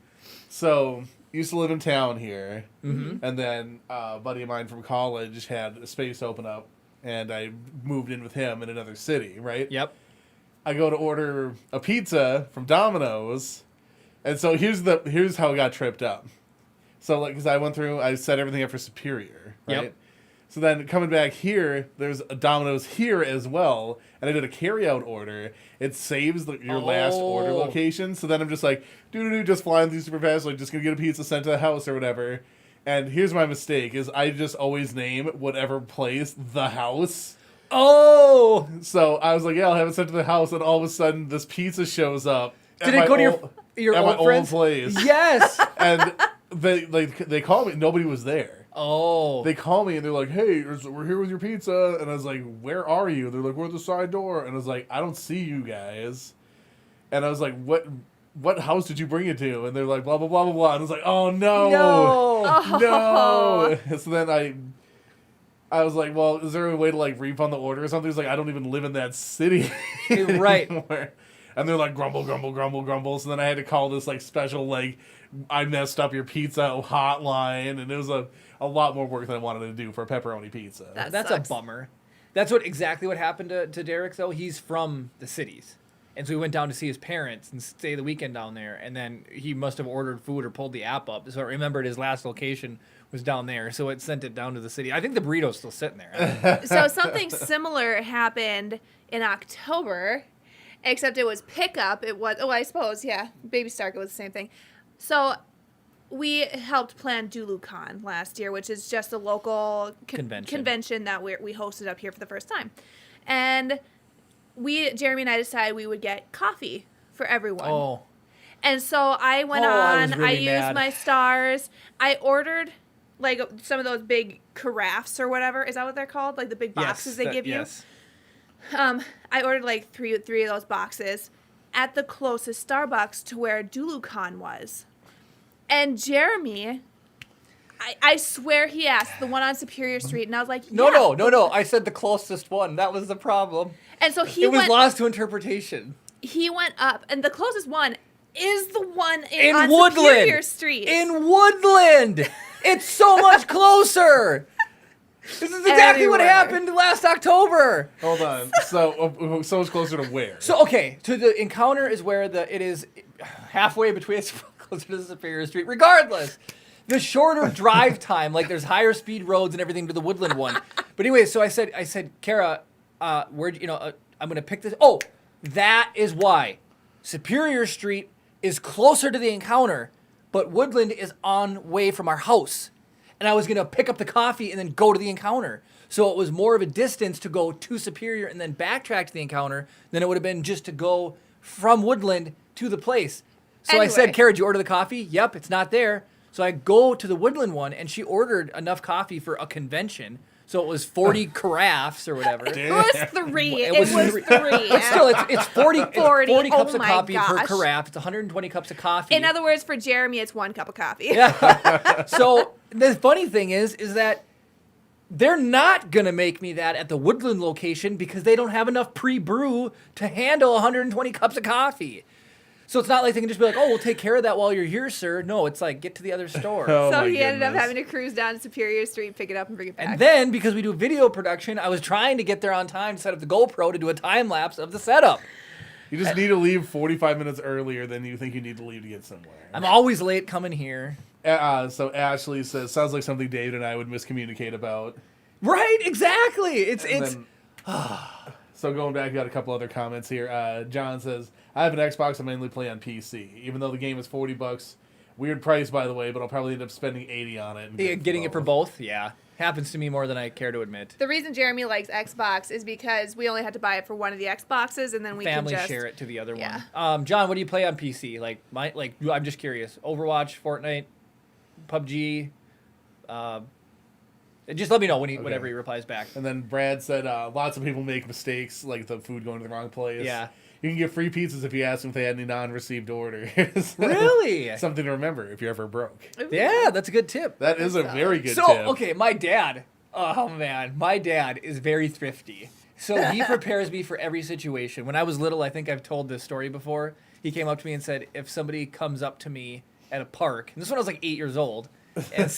So used to live in town here, Mm-hmm. and then a buddy of mine from college had a space open up, and I moved in with him in another city. Right. Yep. I go to order a pizza from Domino's, and so here's how I got tripped up. So like, because I set everything up for Superior, right? Yep. So then coming back here, there's a Domino's here as well, and I did a carryout order. It saves your last order Oh. location. So then I'm just like, just flying through super fast, like just gonna get a pizza sent to the house or whatever. And here's my mistake: is I just always name whatever place the house. Oh, So I was like, yeah, I'll have it sent to the house, and all of a sudden this pizza shows up. did at it go to my your at my old friends? place? Yes. And they called me. Nobody was there. Oh. They call me and they're like, "Hey, we're here with your pizza." And I was like, "Where are you?" They're like, "We're at the side door." And I was like, "I don't see you guys." And I was like, "What house did you bring it to?" And they're like, "Blah blah blah blah blah." And I was like, "Oh no, No. no!" So then I was like, "Well, is there a way to like refund the order or something?" He's like, "I don't even live in that city Right. anymore." And they're like, grumble, grumble, grumble, grumble. So then I had to call this like special like, I messed up your pizza hotline, and it was a lot more work than I wanted to do for a pepperoni pizza. That That's sucks. a bummer. That's exactly what happened to Derek, though. He's from the cities. And so we went down to see his parents and stay the weekend down there. And then he must have ordered food or pulled the app up. So I remembered his last location was down there. So it sent it down to the city. I think the burrito's still sitting there. So something similar happened in October, except it was pickup. It was, I suppose, yeah, Baby Stark, it was the same thing. So we helped plan DuluCon last year, which is just a local convention that we hosted up here for the first time. And Jeremy and I decided we would get coffee for everyone. Oh. And so I went I on, was really used mad. my stars. I ordered like some of those big carafes or whatever. Is that what they're called? Like the big boxes they give you? Yes. I ordered like three of those boxes at the closest Starbucks to where DuluCon was. And Jeremy, I swear he asked the one on Superior Street, and I was like, No, yeah. no. I said the closest one. That was the problem. And so It was lost to interpretation. he went up, and the closest one is the one In on Woodland. Superior Street. In Woodland. It's so much closer. This is exactly what Anywhere. happened last October. Hold on. So it's closer to where? So okay, to the encounter is where it is halfway between it's closer to Superior Street. Regardless, the shorter drive time, like there's higher speed roads and everything to the Woodland one. But anyway, so I said, Kara, where'd I'm gonna pick this. Oh, that is why Superior Street is closer to the encounter, but Woodland is on way from our house, and I was gonna pick up the coffee and then go to the encounter. So it was more of a distance to go to Superior and then backtrack to the encounter than it would have been just to go from Woodland to the place. So I said, Anyway. Kara, did you order the coffee? Yep, it's not there. So I go to the Woodland one, and she ordered enough coffee for a convention. So it was 40 carafes or whatever. It was 3. It It was was three. 3. But still, it's 40, 40. 40 cups Oh of my coffee per gosh. carafe. It's 120 cups of coffee. In other words, for Jeremy, it's 1 cup of coffee. Yeah. So the funny thing is that they're not going to make me that at the Woodland location because they don't have enough pre-brew to handle 120 cups of coffee. So it's not like they can just be like, oh, we'll take care of that while you're here, sir. No, it's like, get to the other store. Oh, So my he ended up goodness. having to cruise down to Superior Street, pick it up, and bring it back. And then, because we do video production, I was trying to get there on time to set up the GoPro to do a time lapse of the setup. You just need to leave 45 minutes earlier than you think you need to leave to get somewhere. I'm always late coming here. So Ashley says, sounds like something David and I would miscommunicate about. Right, exactly. It's Then- so going back, got a couple other comments here. John says, I have an Xbox. I mainly play on PC. Even though the game is $40, weird price by the way, but I'll probably end up spending 80 on it. And getting it for both. Yeah, happens to me more than I care to admit. The reason Jeremy likes Xbox is because we only had to buy it for one of the Xboxes, and then we Family can just share it to the other Yeah. one. John, what do you play on PC? I'm just curious. Overwatch, Fortnite, PUBG. Just let me know whenever he replies back. And then Brad said, lots of people make mistakes, like the food going to the wrong place. Yeah. You can get free pizzas if you ask them if they had any non-received orders. Really? Something to remember if you're ever broke. Ooh. Yeah, that's a good tip. That is a very good So, tip. okay, my dad. Oh man, my dad is very thrifty. So he prepares me for every situation. When I was little, I think I've told this story before. He came up to me and said, if somebody comes up to me at a park, and this one I was like 8 years old, and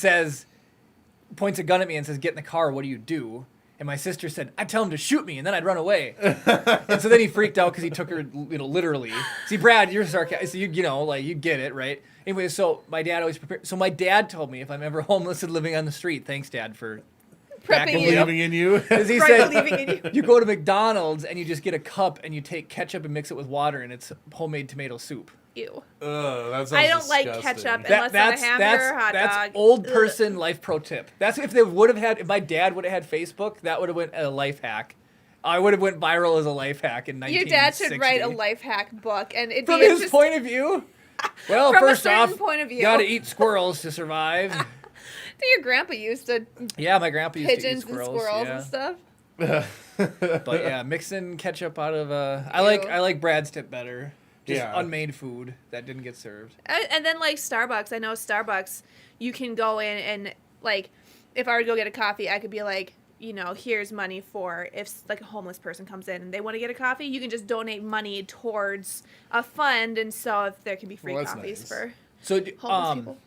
points a gun at me and says, get in the car, what do you do? And my sister said, I'd tell him to shoot me, and then I'd run away. And so then he freaked out because he took her, literally. See, Brad, you're sarcastic. So you get it, right? Anyway, so my dad always prepared. So my dad told me if I'm ever homeless and living on the street, thanks, Dad, for backing you. me up. Believing in you. Because he Right, said, believing in you. you go to McDonald's and you just get a cup and you take ketchup and mix it with water, and it's homemade tomato soup. Ew. Ugh, that sounds I don't like disgusting. ketchup. Unless on a hamburger or hot that's dog. old Ugh. person life pro tip. That's if my dad would have had Facebook, that would have went a life hack. I would have went viral as a life hack in Your 1960. dad should write a life hack book, and it'd From be his point of view. Well, From a first certain off, point of view. gotta eat squirrels to survive. Your grandpa used to Yeah, my grandpa used to eat pigeons and squirrels. squirrels yeah. and stuff. But yeah, mixing ketchup out of I Ew. like Brad's tip better. Just Yeah. unmade food that didn't get served. And then like Starbucks, I know Starbucks, you can go in and like, if I were to go get a coffee, I could be like, here's money for if like a homeless person comes in and they want to get a coffee, you can just donate money towards a fund, and so if there can be free Well, that's coffees nice. for So homeless people.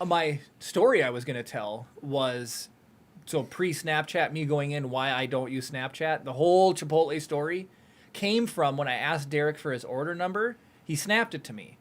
my story I was gonna tell was pre-Snapchat, me going in why I don't use Snapchat. The whole Chipotle story came from when I asked Derek for his order number. He snapped it to me.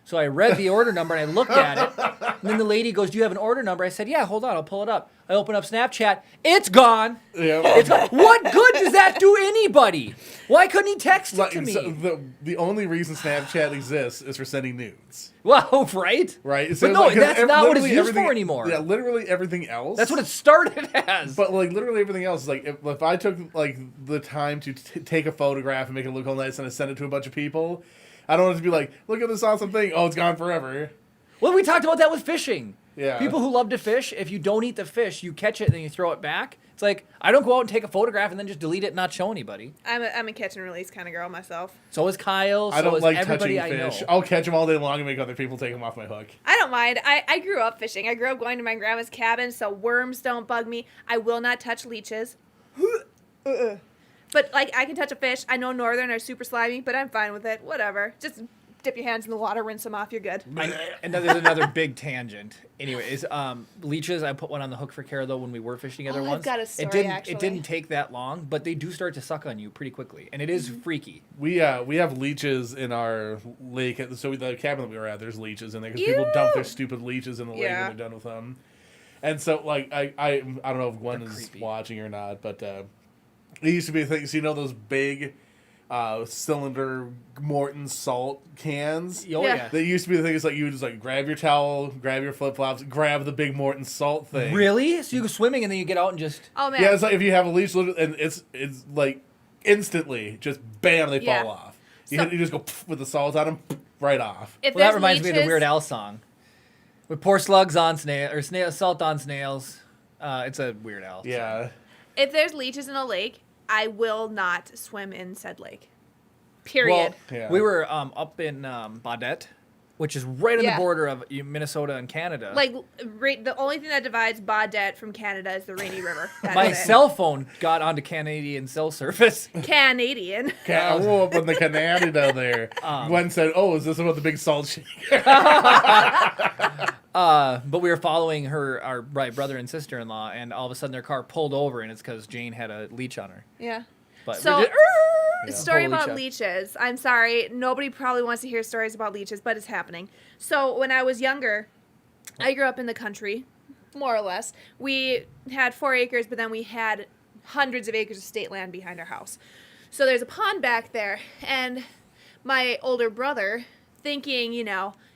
So I read the order number and I looked at it. And then the lady goes, do you have an order number? I said, yeah, hold on, I'll pull it up. I open up Snapchat. It's gone. Yeah. It's gone. What good does that do anybody? Why couldn't he text it to me? So the only reason Snapchat exists is for sending nudes, Well, right? right? But no, 'cause that's not what it's literally used everything- for anymore. Yeah, literally everything else. That's what it started as. But like literally everything else is like if I took like the time to take a photograph and make it look all nice and I send it to a bunch of people, I don't want it to be like, look at this awesome thing. Oh, it's gone forever. Well, we talked about that with fishing. Yeah. People who love to fish, if you don't eat the fish, you catch it and then you throw it back. It's like, I don't go out and take a photograph and then just delete it and not show anybody. I'm a catch and release kind of girl myself. So is Kyle. I so don't is like everybody touching I fish. know. I'll catch them all day long and make other people take them off my hook. I don't mind. I grew up fishing. I grew up going to my grandma's cabin, so worms don't bug me. I will not touch leeches. But like, I can touch a fish. I know northern are super slimy, but I'm fine with it. Whatever. Just dip your hands in the water, rinse them off. You're good. And then there's another big tangent. Anyways, leeches, I put one on the hook for Kara, though, when we were fishing together Oh, I've once. got a story, It didn't take that long, but they do start to suck on you pretty quickly. And it is freaky. We have leeches in our lake. So the cabin that we were at, there's leeches in there because people dump their stupid leeches in the lake Yeah. when they're done with them. And so, like, I don't know if Gwen They're is creepy. watching or not, but it used to be a thing. So, you know those big cylinder Morton salt cans? Oh, Yeah. yeah. That used to be the thing. It's like you would just like grab your towel, grab your flip flops, grab the big Morton salt thing. Really? So you go swimming and then you get out and just. Oh man. Yeah, it's like if you have a leash, and it's like instantly just bam, they Yeah. fall off. So- You just go with the salt on them, right off. If Well, that there's reminds me of the leeches- Weird Al song. We pour slugs on salt on snails. It's a Weird Al. song. Yeah. If there's leeches in a lake, I will not swim in said lake. Period. Well, Yeah. we were up in Baudette, which is right on Yeah. the border of Minnesota and Canada. Like the only thing that divides Baudette from Canada is the Rainy River. That my is it. cell phone got onto Canadian cell service. Canadian. I woke up in the Canada there. Gwen said, "Oh, is this about the big salt shaker?" But we were following our brother and sister-in-law, and all of a sudden their car pulled over, and it's because Jane had a leech on her. Yeah. But So, we did- a story Pull a leech about up. leeches. I'm sorry, nobody probably wants to hear stories about leeches, but it's happening. So when I was younger, I grew up in the country, more or less. We had 4 acres, but then we had hundreds of acres of state land behind our house. So there's a pond back there, and my older brother, thinking,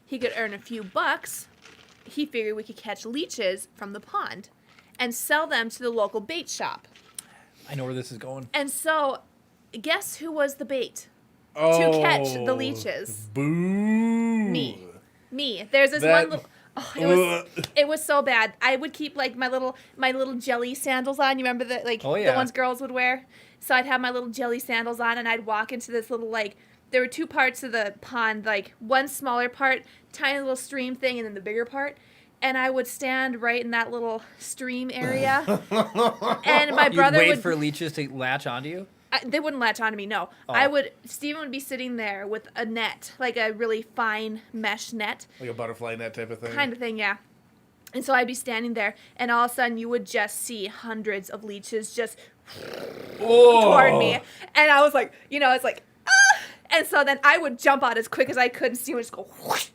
he could earn a few bucks, he figured we could catch leeches from the pond and sell them to the local bait shop. I know where this is going. And so, guess who was the bait? Oh, catch the leeches. Boo. Me. There's this That- one little. Oh, it was so bad. I would keep like my little jelly sandals on. You remember the Oh, the yeah. ones girls would wear? So I'd have my little jelly sandals on, and I'd walk into this little there were 2 parts of the pond, like one smaller part, tiny little stream thing, and then the bigger part. And I would stand right in that little stream area, and my You'd brother wait would for leeches to latch onto you? they wouldn't latch onto me, no. Oh. Steven would be sitting there with a net, like a really fine mesh net, Like a butterfly net type of thing. kind of thing, yeah. And so I'd be standing there, and all of a sudden you would just see hundreds of leeches just toward me. And I was like, it's like, ah! And so then I would jump out as quick as I could, and Steven would just go whoosh,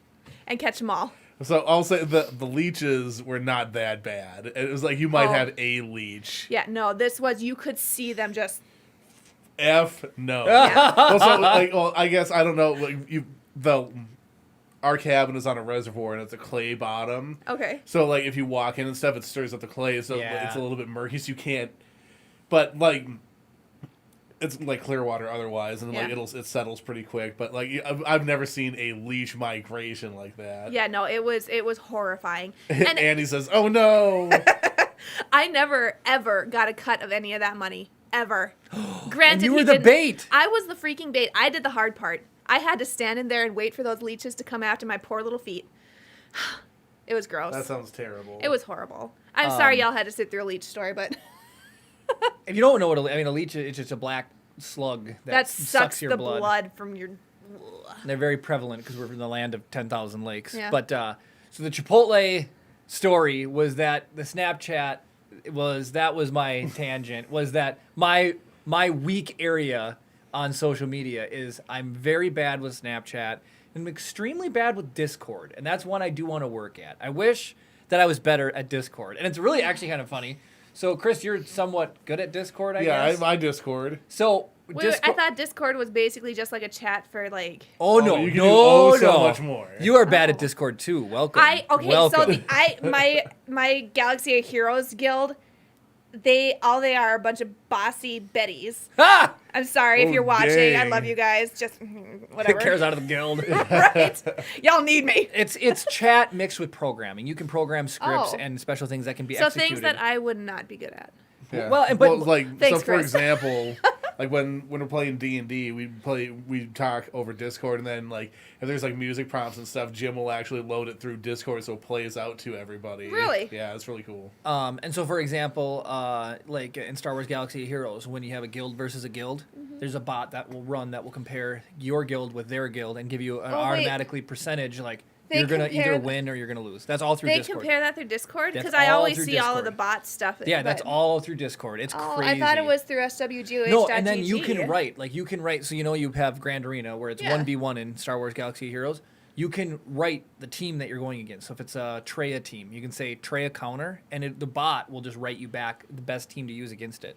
and catch them all. So I'll say the leeches were not that bad. It was like you might Oh. have a leech. Yeah, no, this was, you could see them just, F no. yeah. Well, I guess I don't know. Our cabin is on a reservoir and it's a clay bottom. Okay. So like if you walk in and stuff, it stirs up the clay, so Yeah. it's a little bit murky. So you can't. But like, it's like clear water otherwise, and like Yeah. it settles pretty quick. But like I've never seen a leech migration like that. Yeah, no, it was horrifying. And Andy says, "Oh no." I never, ever got a cut of any of that money. Ever. Granted, And you were he the didn't- bait. I was the freaking bait. I did the hard part. I had to stand in there and wait for those leeches to come after my poor little feet. It was gross. That sounds terrible. It was horrible. I'm sorry y'all had to sit through a leech story, but If you don't know what a leech is, it's just a black slug that sucks your the blood. blood from your... They're very prevalent because we're from the land of 10,000 lakes. Yeah. But so the Chipotle story was that the Snapchat was my tangent, was that my weak area on social media is I'm very bad with Snapchat and I'm extremely bad with Discord, and that's one I do want to work at. I wish that I was better at Discord, and it's really actually kind of funny. So Chris, you're somewhat good at Discord, I guess. I Discord. So Wait, Discord. I thought Discord was basically just like a chat for like... Oh no! you can do no! so much more. You are bad at Discord too. Welcome. Welcome. My Galaxy of Heroes guild, they are a bunch of bossy betties. Ah! I'm sorry if Oh, you're watching. I dang. love you guys. Just Who whatever. cares out of the guild? Right? Y'all need me. It's chat mixed with programming. You can program scripts Oh. and special things that can be So executed. things that I would not be good at. Yeah. Well, but- like Thanks, so for Chris. example, like when we're playing D&D, we talk over Discord, and then like if there's like music prompts and stuff, Jim will actually load it through Discord so it plays out to everybody. Really? Yeah, it's really cool. and so for example, like in Star Wars Galaxy of Heroes, when you have a guild versus a guild, there's a bot that will run that will compare your guild with their guild and give you an Oh, wait. automatically percentage like They you're gonna compare either the- win or you're gonna lose. That's all through They Discord. compare that through Discord That's because I all always through see all of the Discord. bot stuff. Yeah, that's but- all through Discord. It's Oh, crazy. I thought it was through SWGOH. No, and then you can write. Like, you can write. So, you have Grand Arena, where it's Yeah. 1v1 in Star Wars Galaxy of Heroes. you can write the team that you're going against. So if it's a Treya team, you can say Treya counter, and the bot will just write you back the best team to use against it.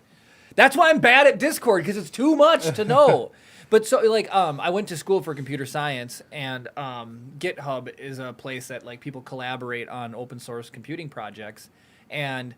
That's why I'm bad at Discord, because it's too much to know. But so like I went to school for computer science, and GitHub is a place that like people collaborate on open source computing projects, and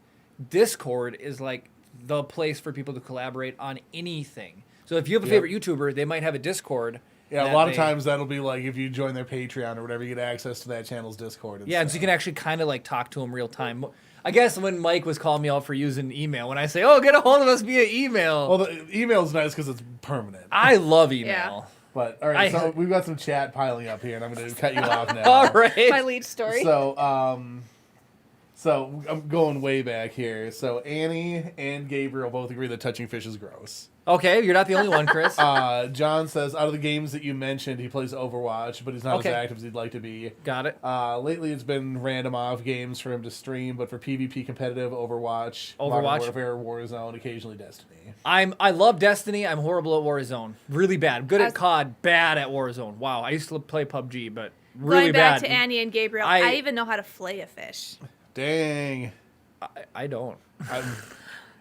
Discord is like the place for people to collaborate on anything. So if you have a favorite YouTuber, they might have a Discord. Yeah, a lot of times that'll be like if you join their Patreon or whatever, you get access to that channel's Discord. Yeah, and so you can actually kind of like talk to them real time. I guess when Mike was calling me out for using email, when I say, "Oh, get a hold of us via email," well, the email's nice because it's permanent. I love email. But all right, so we've got some chat piling up here, and I'm going to cut you off now. All right, My lead story. So I'm going way back here. So Annie and Gabriel both agree that touching fish is gross. Okay, you're not the only one, Chris. John says, out of the games that you mentioned, he plays Overwatch, but he's not as active as he'd like to be. Got it. Lately, it's been random off games for him to stream, but for PvP competitive, Overwatch, Modern Warfare, Warzone, occasionally Destiny. I love Destiny. I'm horrible at Warzone. Really bad. Good at COD, bad at Warzone. Wow, I used to play PUBG, but really Going back bad. to Annie and Gabriel, I even know how to flay a fish. Dang. I don't.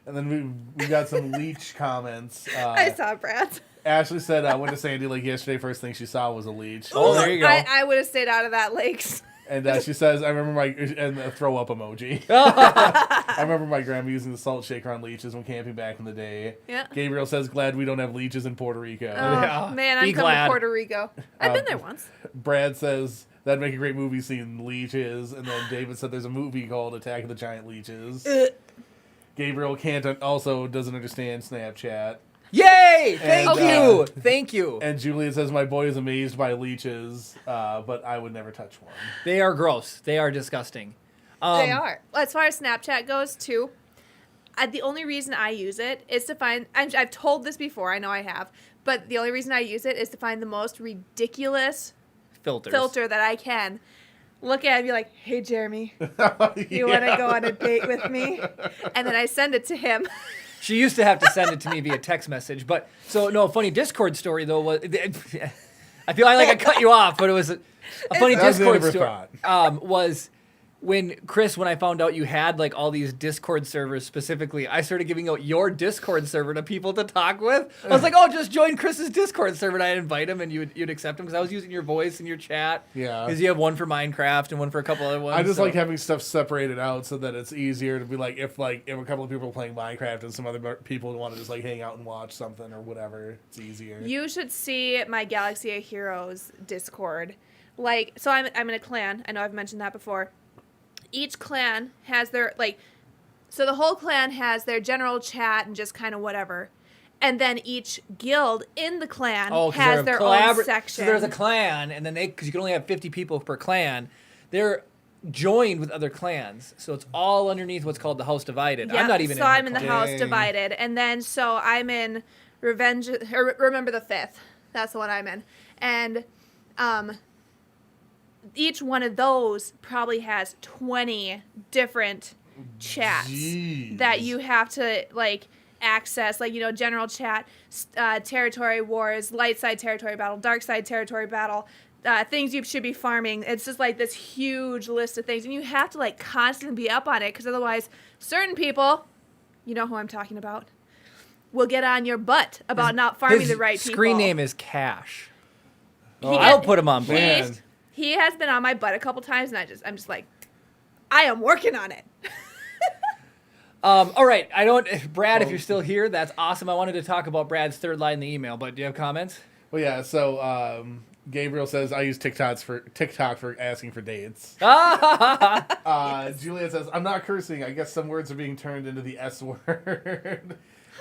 And then we got some leech comments. I saw Brad. Ashley said, went to Sandy Lake yesterday. First thing she saw was a leech. Oh, there you go. I would have stayed out of that lakes. And she says, I remember and the throw up emoji. I remember my grandma using the salt shaker on leeches when camping back in the day. Yeah. Gabriel says, glad we don't have leeches in Puerto Rico. Oh, man, I'm coming to Puerto Rico. I've been there once. Brad says, that'd make a great movie scene, leeches. And then David said there's a movie called Attack of the Giant Leeches. Gabriel also doesn't understand Snapchat. Yay! Thank you. And Julian says, my boy is amazed by leeches, but I would never touch one. They are gross. They are disgusting. They are. As far as Snapchat goes, too, the only reason I use it is to find... I've told this before. I know I have. But the only reason I use it is to find the most ridiculous filter that I can. Look at it and be like, hey, Jeremy, you want to go on a date with me? And then I send it to him. She used to have to send it to me via text message. But so no, funny Discord story though was I feel like I cut you off, but it was a funny Discord story. Was when I found out you had like all these Discord servers specifically, I started giving out your Discord server to people to talk with. I was like, oh, just join Chris's Discord server, and I'd invite him, and you'd accept him because I was using your voice in your chat. Yeah. Because you have one for Minecraft and one for a couple other ones. I just like having stuff separated out so that it's easier to be like if a couple of people are playing Minecraft and some other people want to just like hang out and watch something or whatever, it's easier. You should see my Galaxy of Heroes Discord. Like, so I'm in a clan. I know I've mentioned that before. Each clan has their, so the whole clan has their general chat and just kind of whatever. And then each guild in the clan has their own section. So there's a clan, and then because you can only have 50 people per clan, they're joined with other clans. So it's all underneath what's called the House Divided. Yeah, I'm not even I'm in the House Divided. And then, so I'm in Remember the 5th. That's the one I'm in. And, each one of those probably has 20 different chats that you have to access, general chat, territory wars, light side territory battle, dark side territory battle, things you should be farming. It's just this huge list of things, and you have to constantly be up on it because otherwise certain people, you know who I'm talking about, will get on your butt about not farming the right people. His screen name is Cash. I'll put him on blast. He has been on my butt a couple times, and I'm just like, I am working on it. All right, Brad, if you're still here, that's awesome. I wanted to talk about Brad's third line in the email, but do you have comments? Well, yeah. So Gabriel says I use TikTok for asking for dates. Juliet says I'm not cursing. I guess some words are being turned into the S word.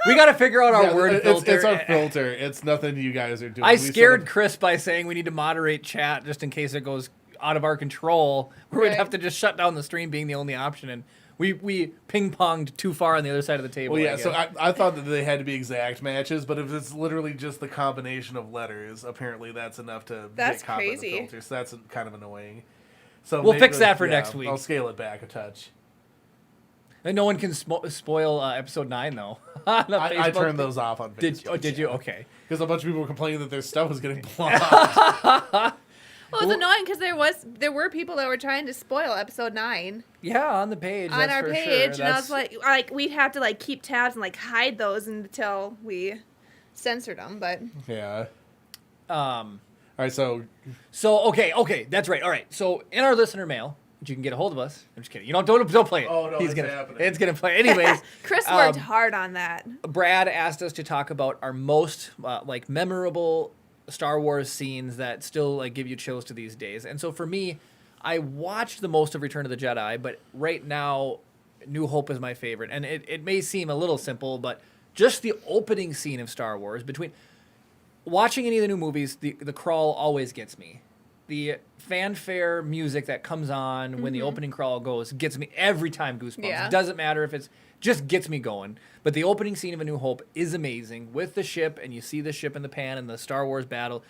We got to figure out our word filter. It's our filter. It's nothing you guys are doing. I scared Chris by saying we need to moderate chat just in case it goes out of our control. We'd have to just shut down the stream being the only option. And we ping-ponged too far on the other side of the table. Well, yeah, so I thought that they had to be exact matches, but if it's literally just the combination of letters, apparently that's enough to get caught by the filter. So that's kind of annoying. So we'll fix that for next week. I'll scale it back a touch. And no one can spoil episode 9, though. I turned those off on Facebook. Did you? Okay. Because a bunch of people were complaining that their stuff was getting blocked. Well, it was annoying because there were people that were trying to spoil episode 9 Yeah, on the page. on that's our for page, sure. and I was like we'd have to like keep tabs and like hide those until we censored them. But Yeah. All All right, so okay, that's right. All right, so in our listener mail, you can get a hold of us. I'm just kidding. You don't play it. Oh, no, He's it's gonna, happening. It's gonna play anyways. Chris worked hard on that. Brad asked us to talk about our most like memorable Star Wars scenes that still like give you chills to these days. And so for me, I watched the most of Return of the Jedi, but right now, New Hope is my favorite. And it may seem a little simple, but just the opening scene of Star Wars, between watching any of the new movies, the crawl always gets me. The fanfare music that comes on when the opening crawl goes gets me every time goosebumps. Yeah. It doesn't matter if it's just gets me going. But the opening scene of A New Hope is amazing with the ship, and you see the ship in the pan and the Star Wars battle.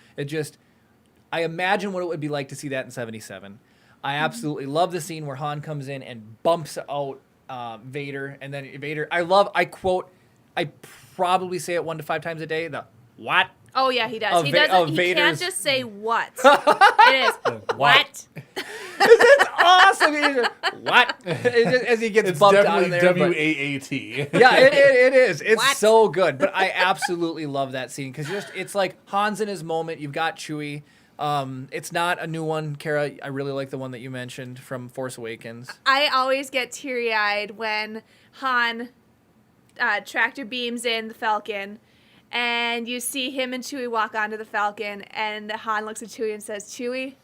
I imagine what it would be like to see that in 77. I absolutely love the scene where Han comes in and bumps out Vader, and then Vader. I probably say it 1 to 5 times a day. The what? Oh yeah, he does. Of He Va- doesn't. of He Vader's- can't just say what. It is what. Awesome. He's just, what? As he gets it's bumped out of definitely there. but- WAAT. Yeah, it is. It's What? so good. But I absolutely love that scene because it's like Han's in his moment. You've got Chewie. It's not a new one, Kara. I really like the one that you mentioned from Force Awakens. I always get teary-eyed when Han tractor beams in the Falcon, and you see him and Chewie walk onto the Falcon, and Han looks at Chewie and says, "Chewie,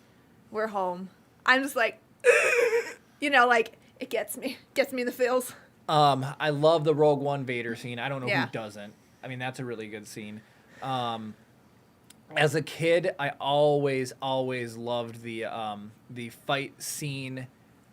we're home." I'm just like, like it gets me in the feels. I love the Rogue One Vader scene. I don't know Yeah. who doesn't. I mean, that's a really good scene. As a kid, I always loved the fight scene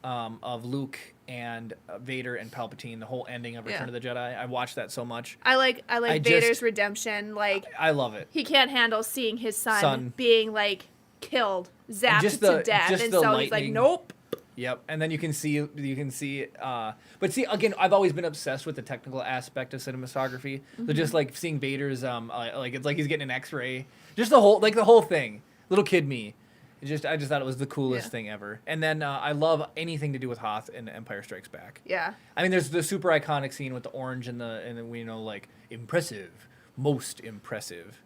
of Luke and Vader and Palpatine. The whole ending of Return Yeah. of the Jedi. I watched that so much. I like I Vader's just- redemption. Like I love it. he can't handle seeing his son Son. being like killed, zapped Just to the- death, just and the so he's like, lightning. "Nope." Yep, and then you can see, but see again, I've always been obsessed with the technical aspect of cinematography. So just like seeing Vader's, like it's like he's getting an X-ray, just the whole thing. Little kid me, I just thought it was the coolest Yeah. thing ever. And then I love anything to do with Hoth in Empire Strikes Back. Yeah. I mean, there's the super iconic scene with the orange and we like impressive, most impressive.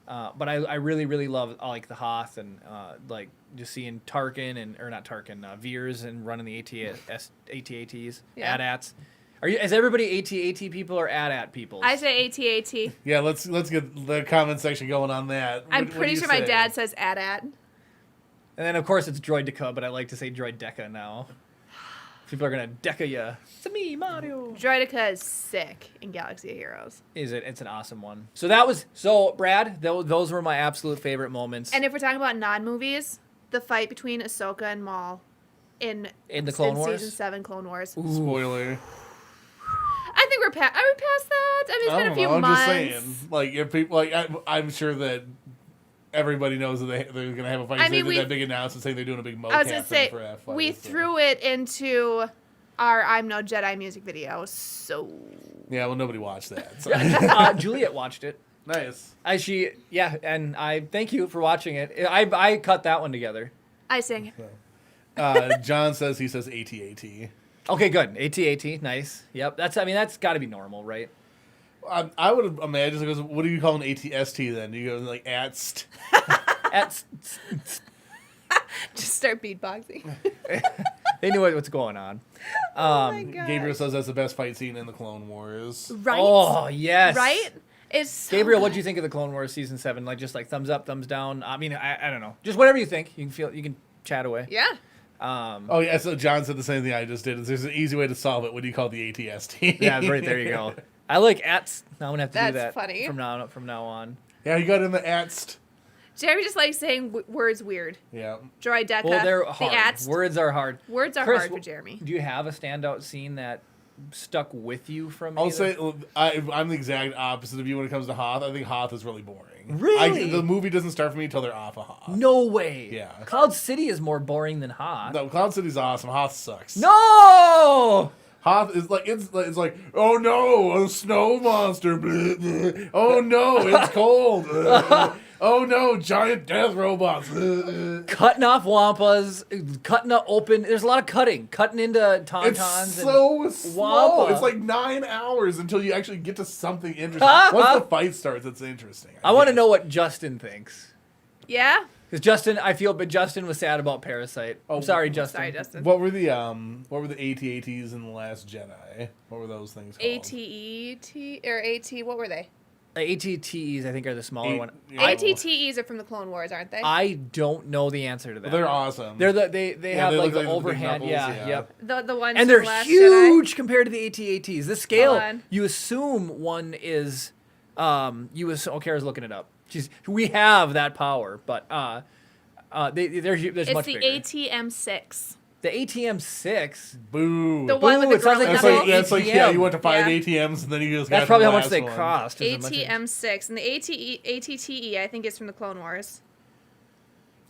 But I really, really love like the Hoth and like just seeing Tarkin or not Tarkin, Veers and running the AT-ATs, Yeah. AT-ATs. Is everybody AT-AT people or AT-AT people? I say AT-AT. Yeah, let's get the comment section going on that. I'm What do pretty you sure my say? dad says AT-AT. And then of course it's Droideka, but I like to say Droideka now. People are gonna deca ya. It's me, Mario. Droideka is sick in Galaxy of Heroes. Is it? It's an awesome one. Brad. Those were my absolute favorite moments. And if we're talking about non-movies, the fight between Ahsoka and Maul in the Clone Wars? Season 7 Clone Wars. Spoiler. I think are we past that? I mean, it's I been a don't few know. I'm months. just saying. Like if people like, I'm sure that everybody knows that they're gonna have a fight. I They mean, did that big announcement saying they're doing a big mocap I was gonna say thing for that fight. we so. threw it into our "I'm No Jedi" music video. So Yeah, well, nobody watched that. So. Juliet watched it. Nice. And I thank you for watching it. I cut that one together. I sing. John says he says AT-AT. Okay, good. AT-AT, nice. Yep, that's got to be normal, right? I would imagine because what do you call an ATST then? Do you go like ATST? Just start beatboxing. They knew what's going on. Oh my god. Gabriel says that's the best fight scene in the Clone Wars. Right. Oh yes. Right. It's so Gabriel, good. what do you think of the Clone Wars season 7? Like just like thumbs up, thumbs down. I mean, I don't know. Just whatever you think. You can chat away. Yeah. Oh yeah, so John said the same thing I just did. There's an easy way to solve it. What do you call the ATST? Yeah, right there you go. I like ats. Now I'm gonna have to do That's that funny. from now on. Yeah, you got in the ATST. Jeremy just likes saying words weird. Yeah. Droideka. Well, they're The hard. ats. Words are hard. Words are Chris, hard for Jeremy. Do you have a standout scene that stuck with you from? I'll either? say I'm the exact opposite of you when it comes to Hoth. I think Hoth is really boring. Really? The movie doesn't start for me until they're off of Hoth. No way. Yeah. Cloud City is more boring than Hoth. No, Cloud City's awesome. Hoth sucks. No. Hoth is like it's like oh no, a snow monster. Blah, blah. Oh no, it's cold. Oh no, giant death robots. Cutting off wampas, cutting up open. There's a lot of cutting into tauntauns. It's so slow. Wampa. It's like 9 hours until you actually get to something interesting. Once the fight starts, it's interesting. I want to guess. know what Justin thinks. Yeah. Because Justin was sad about Parasite. Oh, I'm sorry, Justin. Sorry, Justin. What were the AT-ATs in The Last Jedi? What were those things called? ATET or AT? What were they? ATTEs, I think, are the smaller one. Yeah. ATTEs are from the Clone Wars, aren't they? I don't know the answer to that. Well, they're awesome. They Yeah, have they like look the like the big overhand. knuckles, Yeah, yeah. yep. The ones And from they're The Last huge compared to the AT-ATs. The scale, Hold on. you assume one is, Kara's looking it up. We have that power, but there's It's much the bigger. ATM-6. The ATM-6. Boo. The one with Boo, the it sounds like growing That's nothing. knuckles. like, yeah, you went to 5 Yeah. ATMs and then you just That's got probably to how the much they last one. cost. is how much it- ATM-6 and the ATTE I think is from the Clone Wars.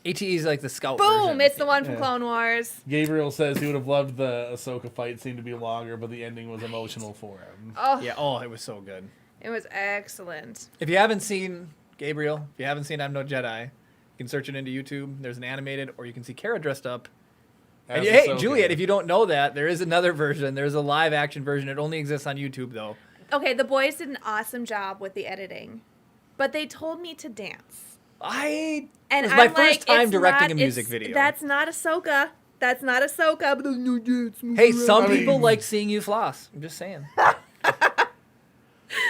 ATE is like the scout Boom! version. It's the one from Yeah. Clone Wars. Gabriel says he would have loved the Ahsoka fight scene to be longer, but the ending was emotional for him. Oh, Yeah, oh, it was so good. it was excellent. If you haven't seen Gabriel, if you haven't seen I'm No Jedi, you can search it into YouTube. There's an animated, or you can see Kara dressed up. And As hey, Ahsoka. Juliet, if you don't know that, there is another version. There's a live action version. It only exists on YouTube, though. Okay, the boys did an awesome job with the editing, but they told me to dance. It And was my I'm first like, time it's directing not- a music it's- video. That's not Ahsoka. That's not Ahsoka. But no dance. Hey, some I mean- people like seeing you floss. I'm just saying.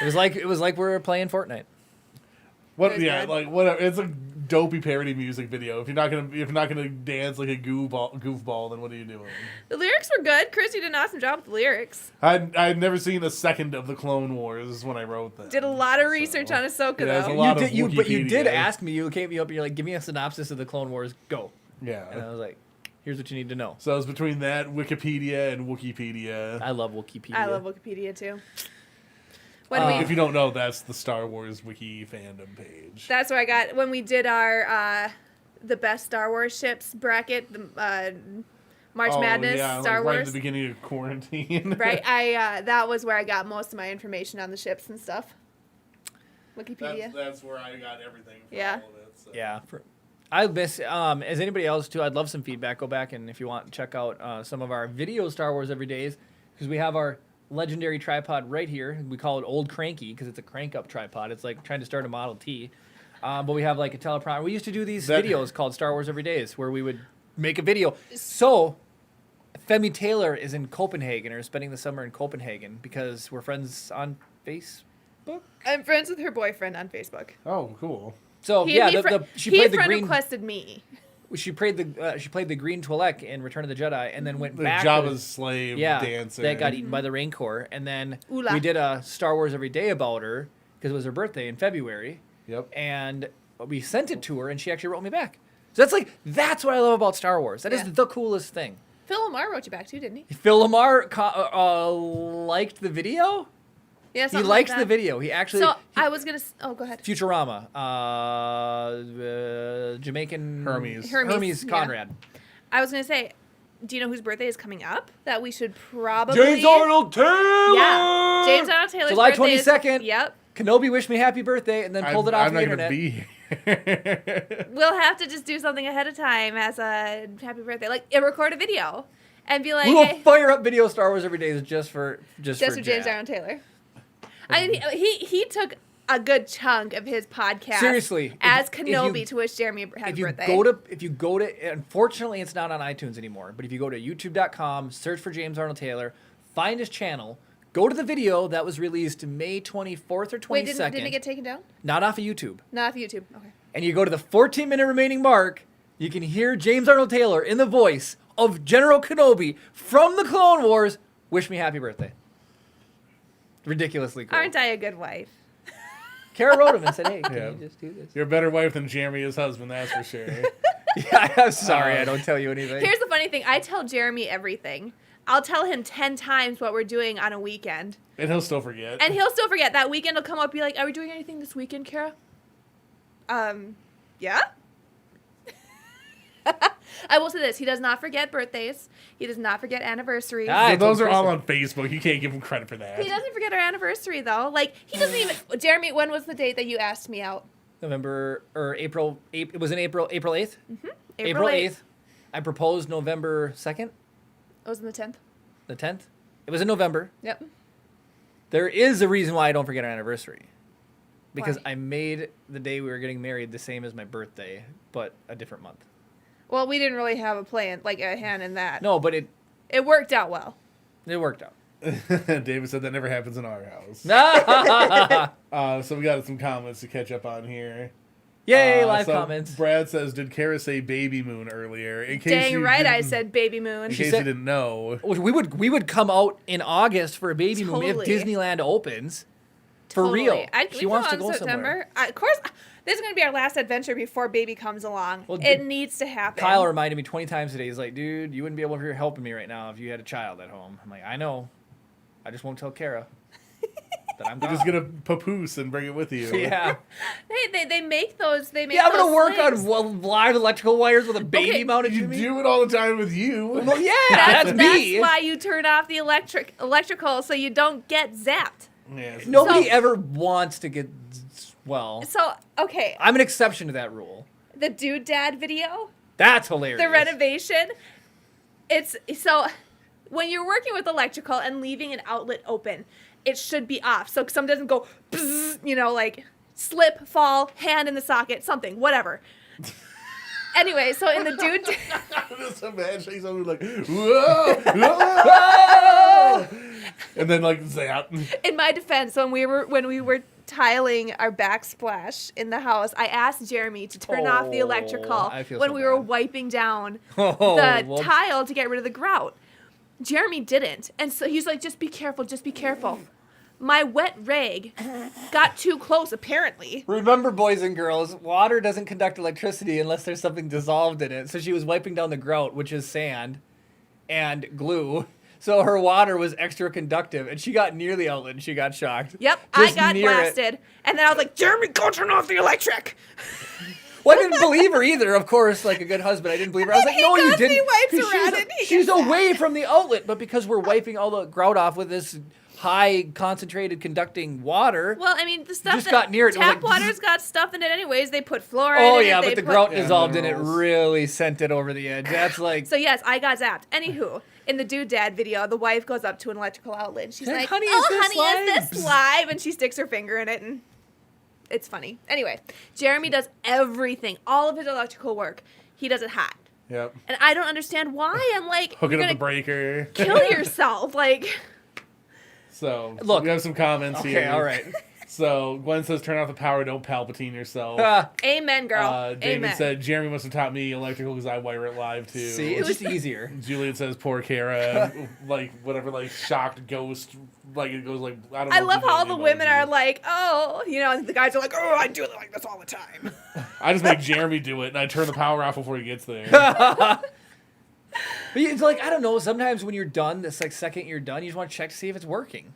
It was like we were playing Fortnite. What? It was Yeah, good. like whatever. It's a dopey parody music video. If you're not gonna dance like a goofball, then what are you doing? The lyrics were good. Chris, you did an awesome job with the lyrics. I'd never seen a second of the Clone Wars when I wrote them. Did a lot of So, research on Ahsoka it has a though. lot You of did, but you did Wikipedia. ask me. You came me up and you're like, give me a synopsis of the Clone Wars. Go. And I Yeah. was like, here's what you need to know. So it's between that Wikipedia and Wikipedia. I love Wikipedia. I love Wikipedia too. When If you don't know, that's the Star Wars Wiki fandom page. that's where I got when we did our the best Star Wars ships bracket, the March Madness yeah, Star like right at Wars. the beginning of quarantine. Right, that was where I got most of my information on the ships and stuff. Wikipedia. That's where I got everything from Yeah. all of it. So. Yeah. I miss, as anybody else too, I'd love some feedback. Go back and if you want, check out some of our video Star Wars Every Days, because we have our legendary tripod right here. We call it Old Cranky because it's a crank up tripod. It's like trying to start a Model T. But we have like a teleprompter. We used to do these videos called Star Wars Every Days where we would make a video. So Femi Taylor is in Copenhagen, or spending the summer in Copenhagen because we're friends on Facebook. I'm friends with her boyfriend on Facebook. Oh, cool. So He, yeah, he, fri- she he played the friend green. requested me. She played the green Twi'lek in Return of the Jedi, and then went The back. Jabba's slave yeah, dancer. that got eaten by the Rain Corps, and then Oola. we did a Star Wars Every Day about her because it was her birthday in February, Yep. and we sent it to her, and she actually wrote me back. So that's what I love about Star Wars. That is Yeah. the coolest thing. Phil Lamar wrote you back too, didn't he? Phil Lamar liked the video. Yeah, He something liked like the that. video. He actually So I was gonna. Oh, go ahead. Futurama, Jamaican Hermes. Hermes, yeah. Conrad. I was gonna say, do you know whose birthday is coming up? That we should probably. James Arnold Taylor. Yeah, James Arnold Taylor's July birthday is- 22nd. Yep. Kenobi wished me happy birthday and then pulled it off I'm the not internet. gonna be here. We'll have to just do something ahead of time as a happy birthday, like record a video, and be like, We will hey, fire up video Star Wars Every Day just for just for James Jack. Arnold Taylor. I mean, he took a good chunk of his podcast Seriously, as if Kenobi you- to wish Jeremy a happy If you birthday. go to unfortunately it's not on iTunes anymore, but if you go to youtube.com, search for James Arnold Taylor, find his channel, go to the video that was released May 24th or 22nd. Wait, didn't it get taken down? not off of YouTube. Not off YouTube. Okay. And you go to the 14-minute remaining mark, you can hear James Arnold Taylor in the voice of General Kenobi from the Clone Wars wish me happy birthday. Ridiculously cool. Aren't I a good wife? Kara wrote him and said, hey, can Yeah. you just do this? You're a better wife than Jeremy, his husband, that's for sure. Yeah, I'm sorry, I don't tell you anything. Here's the funny thing. I tell Jeremy everything. I'll tell him 10 times what we're doing on a weekend. And he'll still forget. And he'll still forget. That weekend will come up and be like, are we doing anything this weekend, Kara? Yeah? I will say this. He does not forget birthdays. He does not forget anniversaries. Ah, So I those told are all Chris on Facebook. You can't give him credit for that. He doesn't forget our anniversary, though. Like, he doesn't even... Jeremy, when was the date that you asked me out? November or April. It was in April 8th. Mm-hmm. April 8th. I proposed November 2nd, It was on the 10th. the 10th. It was in November. Yep. There is a reason why I don't forget our anniversary. Because Why? I made the day we were getting married the same as my birthday, but a different month. Well, we didn't really have a plan, like a hand in that. No, but It worked out well. it worked out. David said that never happens in our house. So we got some comments to catch up on here. Yay, live so comments. Brad says, "Did Kara say baby moon earlier?" In case Dang you right, I didn't- said baby moon. In She case said- you didn't know, We would come out in August for a baby moon if Totally. Disneyland opens. For Totally. real. We She wants to come go out in somewhere. September. Of course, this is going to be our last adventure before baby comes along. Well, it needs to happen. Kyle reminded me 20 times today. He's like, dude, you wouldn't be able to be helping me right now if you had a child at home. I'm like, I know. I just won't tell Kara that I'm you're gone. just gonna papoose and bring it with you. Yeah. They make those. They make. Yeah, I'm going to those work slings. on live electrical wires with a baby Okay, mounted You to me. do it all the time with you. Well, yeah, that's me. That's why you turn off the electrical so you don't get zapped. Yes. Nobody So- ever wants to get, well, So okay, I'm an exception to that rule. the Dude Dad video, That's hilarious. the renovation. It's so when you're working with electrical and leaving an outlet open, it should be off so something doesn't go, bzz, like slip, fall, hand in the socket, something, whatever. Anyway, so in the Dude. Just imagining something like, whoa, whoa, and then like zap. In my defense, when we were tiling our backsplash in the house, I asked Jeremy to turn off the electrical I feel when so we were bad. wiping down Oh, the well, tile to get rid of the grout. Jeremy didn't, and so he's like, "Just be careful, just be careful." My wet rag got too close, apparently. Remember, boys and girls, water doesn't conduct electricity unless there's something dissolved in it. So she was wiping down the grout, which is sand and glue. So her water was extra conductive, and she got near the outlet and she got shocked. Yep, Just I got near it. blasted, and then I was like, "Jeremy, go turn off the electric." Well, I didn't believe her either, of course, like a good husband. I didn't believe her. I was like, He no, you constantly didn't. wipes 'Cause around it and he she's gets away from the outlet, but because we're wiping all the grout off with this high concentrated conducting water. Well, I mean, the stuff Just that got near it, it was tap like, water's got stuff in it anyways. They put fluoride Oh in it. yeah, they but the put- grout Yeah, dissolved in it minerals. really sent it over the edge. That's like, So yes, I got zapped. Anywho, in the Dude Dad video, the wife goes up to an electrical outlet and she's Like, like, "Honey, is "Oh, this honey, live?" is this live?" And she sticks her finger in it, and it's funny. Anyway, Jeremy does everything, all of his electrical work. He does it hot, Yep. and I don't understand why. I'm like, Hooking you're up the gonna breaker. kill yourself, like. So Look. we have some comments okay, here. all right. So Gwen says, "Turn off the power. Don't Palpatine yourself." Amen, girl. David Amen. said, "Jeremy must have taught me electrical because I wire it live too." See, it's just easier. Julian says, "Poor Kara, like whatever, like shocked ghost, like it goes like I don't know." I if love you how know all the the women emoji. are like, "Oh," and the guys are like, "Oh, I do it like this all the time." I just make Jeremy do it, and I turn the power off before he gets there. But it's like, I don't know, sometimes when you're done, this like second you're done, you just want to check to see if it's working.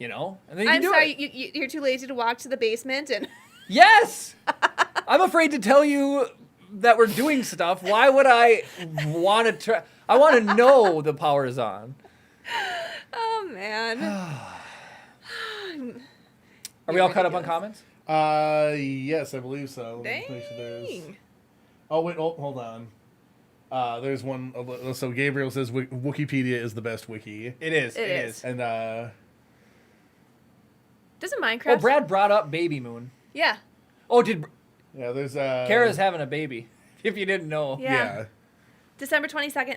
And then you I'm do sorry, it. you're too lazy to walk to the basement and. Yes! I'm afraid to tell you that we're doing stuff. Why would I want to try? I want to know the power is on. Oh man. Are we all caught up on comments? Yes, I believe so. Let me just make sure there's. Dang. Oh wait, hold on. There's one. So Gabriel says Wikipedia is the best wiki, It is. It It is. is. and Doesn't Minecraft? Well, Brad brought up Baby Moon. Yeah. Oh, did yeah, there's Kara's having a baby? If you didn't know. Yeah. December 22nd.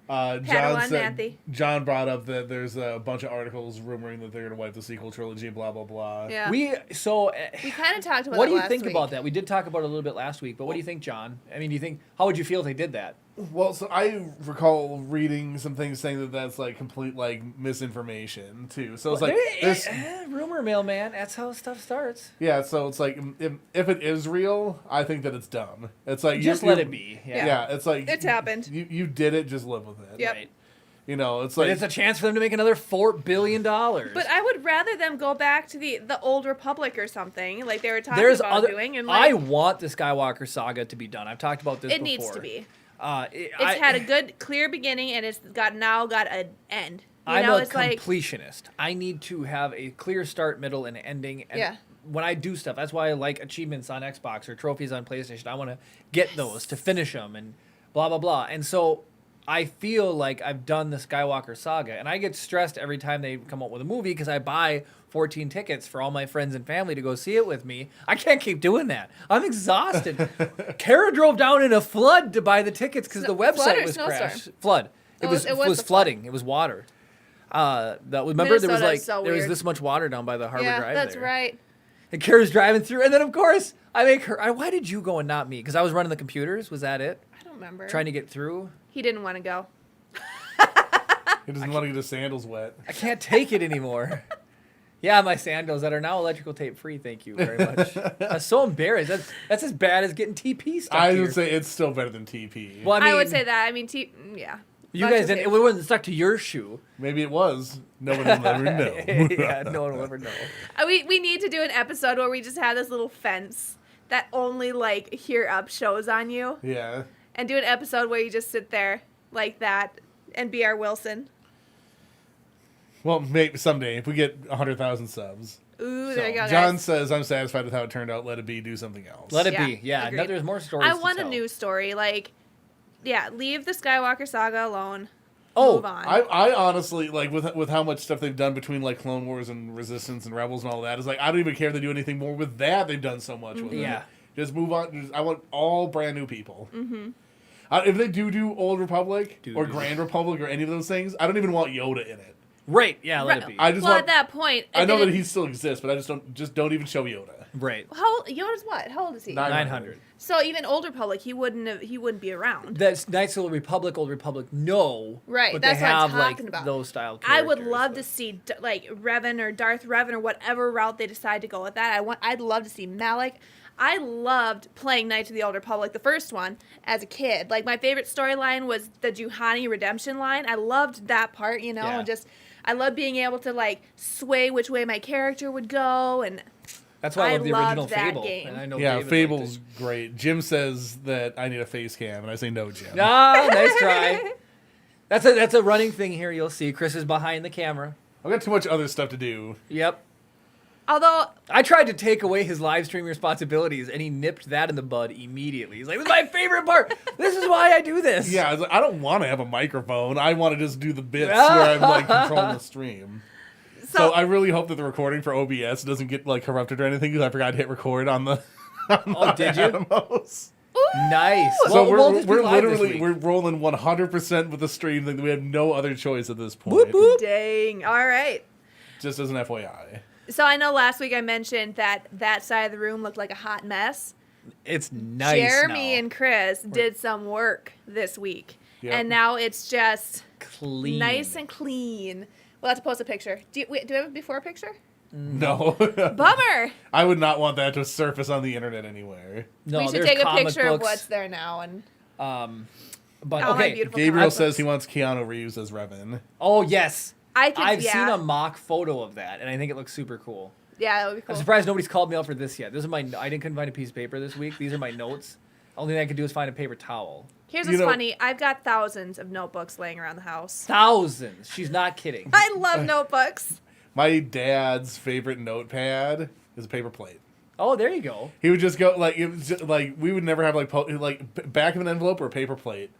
John Padawan said, Manthe. John brought up that there's a bunch of articles rumoring that they're going to wipe the sequel trilogy, blah blah blah. Yeah. We kind of talked about what it do you last think week. about that? We did talk about it a little bit last week, but what do you think, John? I mean, do you think how would you feel if they did that? Well, so I recall reading some things saying that that's like complete like misinformation too. So it's like there's Rumor mill, man. That's how stuff starts. yeah. So it's like if it is real, I think that it's dumb. It's like Just let it be. Yeah. Yeah, it's like It's happened. You did it. Just live with it. Yep. Right. You know, it's But like it's a chance for them to make another $4 billion. But I would rather them go back to the old Republic or something, like they were talking there's about other. doing. And I like, want the Skywalker saga to be done. I've talked about this it before. needs to be. It's Had a good, clear beginning, and it's got an end. You I'm know, a it's like completionist. I need to have a clear start, middle, and ending. And Yeah. when I do stuff, that's why I like achievements on Xbox or trophies on PlayStation. I want to get those to finish them and blah blah blah. And so I feel like I've done the Skywalker saga, and I get stressed every time they come out with a movie because I buy 14 tickets for all my friends and family to go see it with me. I can't keep doing that. I'm exhausted. Kara drove down in a flood to buy the tickets because the Flood website or was snowstorm? crashed. Flood. It Oh, was it was the flooding. It was water. Remember there was Minnesota is so there was weird. this much water down by the Harbor Yeah, Drive that's there. right. And Kara's driving through, and then of course I make her. Why did you go and not me? Because I was running the computers. Was that it? I don't remember. Trying to get through. He didn't want to go. He doesn't want to get his sandals wet. I can't take it anymore. Yeah, my sandals that are now electrical tape free. Thank you very much. I'm so embarrassed. That's as bad as getting TP stuck. I to would your- say it's still better than TP. Well, I would say that. I mean, yeah. you guys didn't. It wasn't stuck to your shoe. Maybe it was. No one will ever know. Yeah, no one will ever know. We need to do an episode where we just have this little fence that only like Hear Up shows on you, Yeah. and do an episode where you just sit there like that and be our Wilson. Well, maybe someday if we get 100,000 subs. Ooh, So, there you go, John guys. says, "I'm satisfied with how it turned out. Let it be. Do something else." Let it Yeah, be. Yeah, agreed. no, there's more stories. I to want a tell. news story. Like, yeah, leave the Skywalker saga alone. Oh, Move on. I honestly like with how much stuff they've done between like Clone Wars and Resistance and Rebels and all that is like I don't even care if they do anything more with that. They've done so much with it. Yeah. Just move on. I want all brand new people. Mm-hmm. If they do Old Republic or Grand Republic or any of those things, I don't even want Yoda in it. Right. Yeah, let Right. it be. I just Well, want. at that point, I know it that he still exists, but I don't even show Yoda. Right. How old, Yoda's what? How old is he? 900. So even Old Republic, he wouldn't be around. That's Knights of the Republic, Old Republic. No. Right, But that's they what I'm have talking like about. those style. I would characters, love but- to see like Revan or Darth Revan or whatever route they decide to go with that. I'd love to see Malik. I loved playing Knights of the Old Republic, the first one, as a kid. Like my favorite storyline was the Juhani redemption line. I loved that part, you know, Yeah. and just I love being able to like sway which way my character would go, and That's why I I love the original loved that Fable. game. And I know Yeah, David liked Fable's it. great. Jim says that I need a face cam, and I say no, Jim. Ah, nice try. That's a running thing here. You'll see Chris is behind the camera. I've got too much other stuff to do. Yep. although I tried to take away his live stream responsibilities, and he nipped that in the bud immediately. He's like, "This is my favorite part. This is why I do this." Yeah, I was like, I don't want to have a microphone. I want to just do the bits where I'm like controlling the stream. So I really hope that the recording for OBS doesn't get like corrupted or anything because I forgot to hit record on the. Oh, did you? Animals. Nice. So Well, we're, we'll just be we're live this literally week. we're rolling 100% with the stream. Like, we have no other choice at this point. Boop, boop. dang, all right. Just as an FYI. So I know last week I mentioned that side of the room looked like a hot mess. It's nice. Jeremy now. and Chris did some work this week, Yep. and now it's just Clean. nice and clean. We'll have to post a picture. Do we have a before picture? No. Bummer. I would not want that to surface on the internet anywhere. No, we should there's take a comic picture of books, what's there now. And But all my okay. beautiful Gabriel comic says books. he wants Keanu Reeves as Revan. Oh yes. I've yeah, seen a mock photo of that, and I think it looks super cool. Yeah, that would be cool. I'm surprised nobody's called me out for this yet. This is I couldn't find a piece of paper this week. These are my notes. Only thing I could do is find a paper towel. Here's You what's know- funny. I've got thousands of notebooks laying around the house. Thousands. She's not kidding. I love notebooks. My dad's favorite notepad is a paper plate. Oh, there you go. He would just go like it was just, like we would never have like back of an envelope or a paper plate.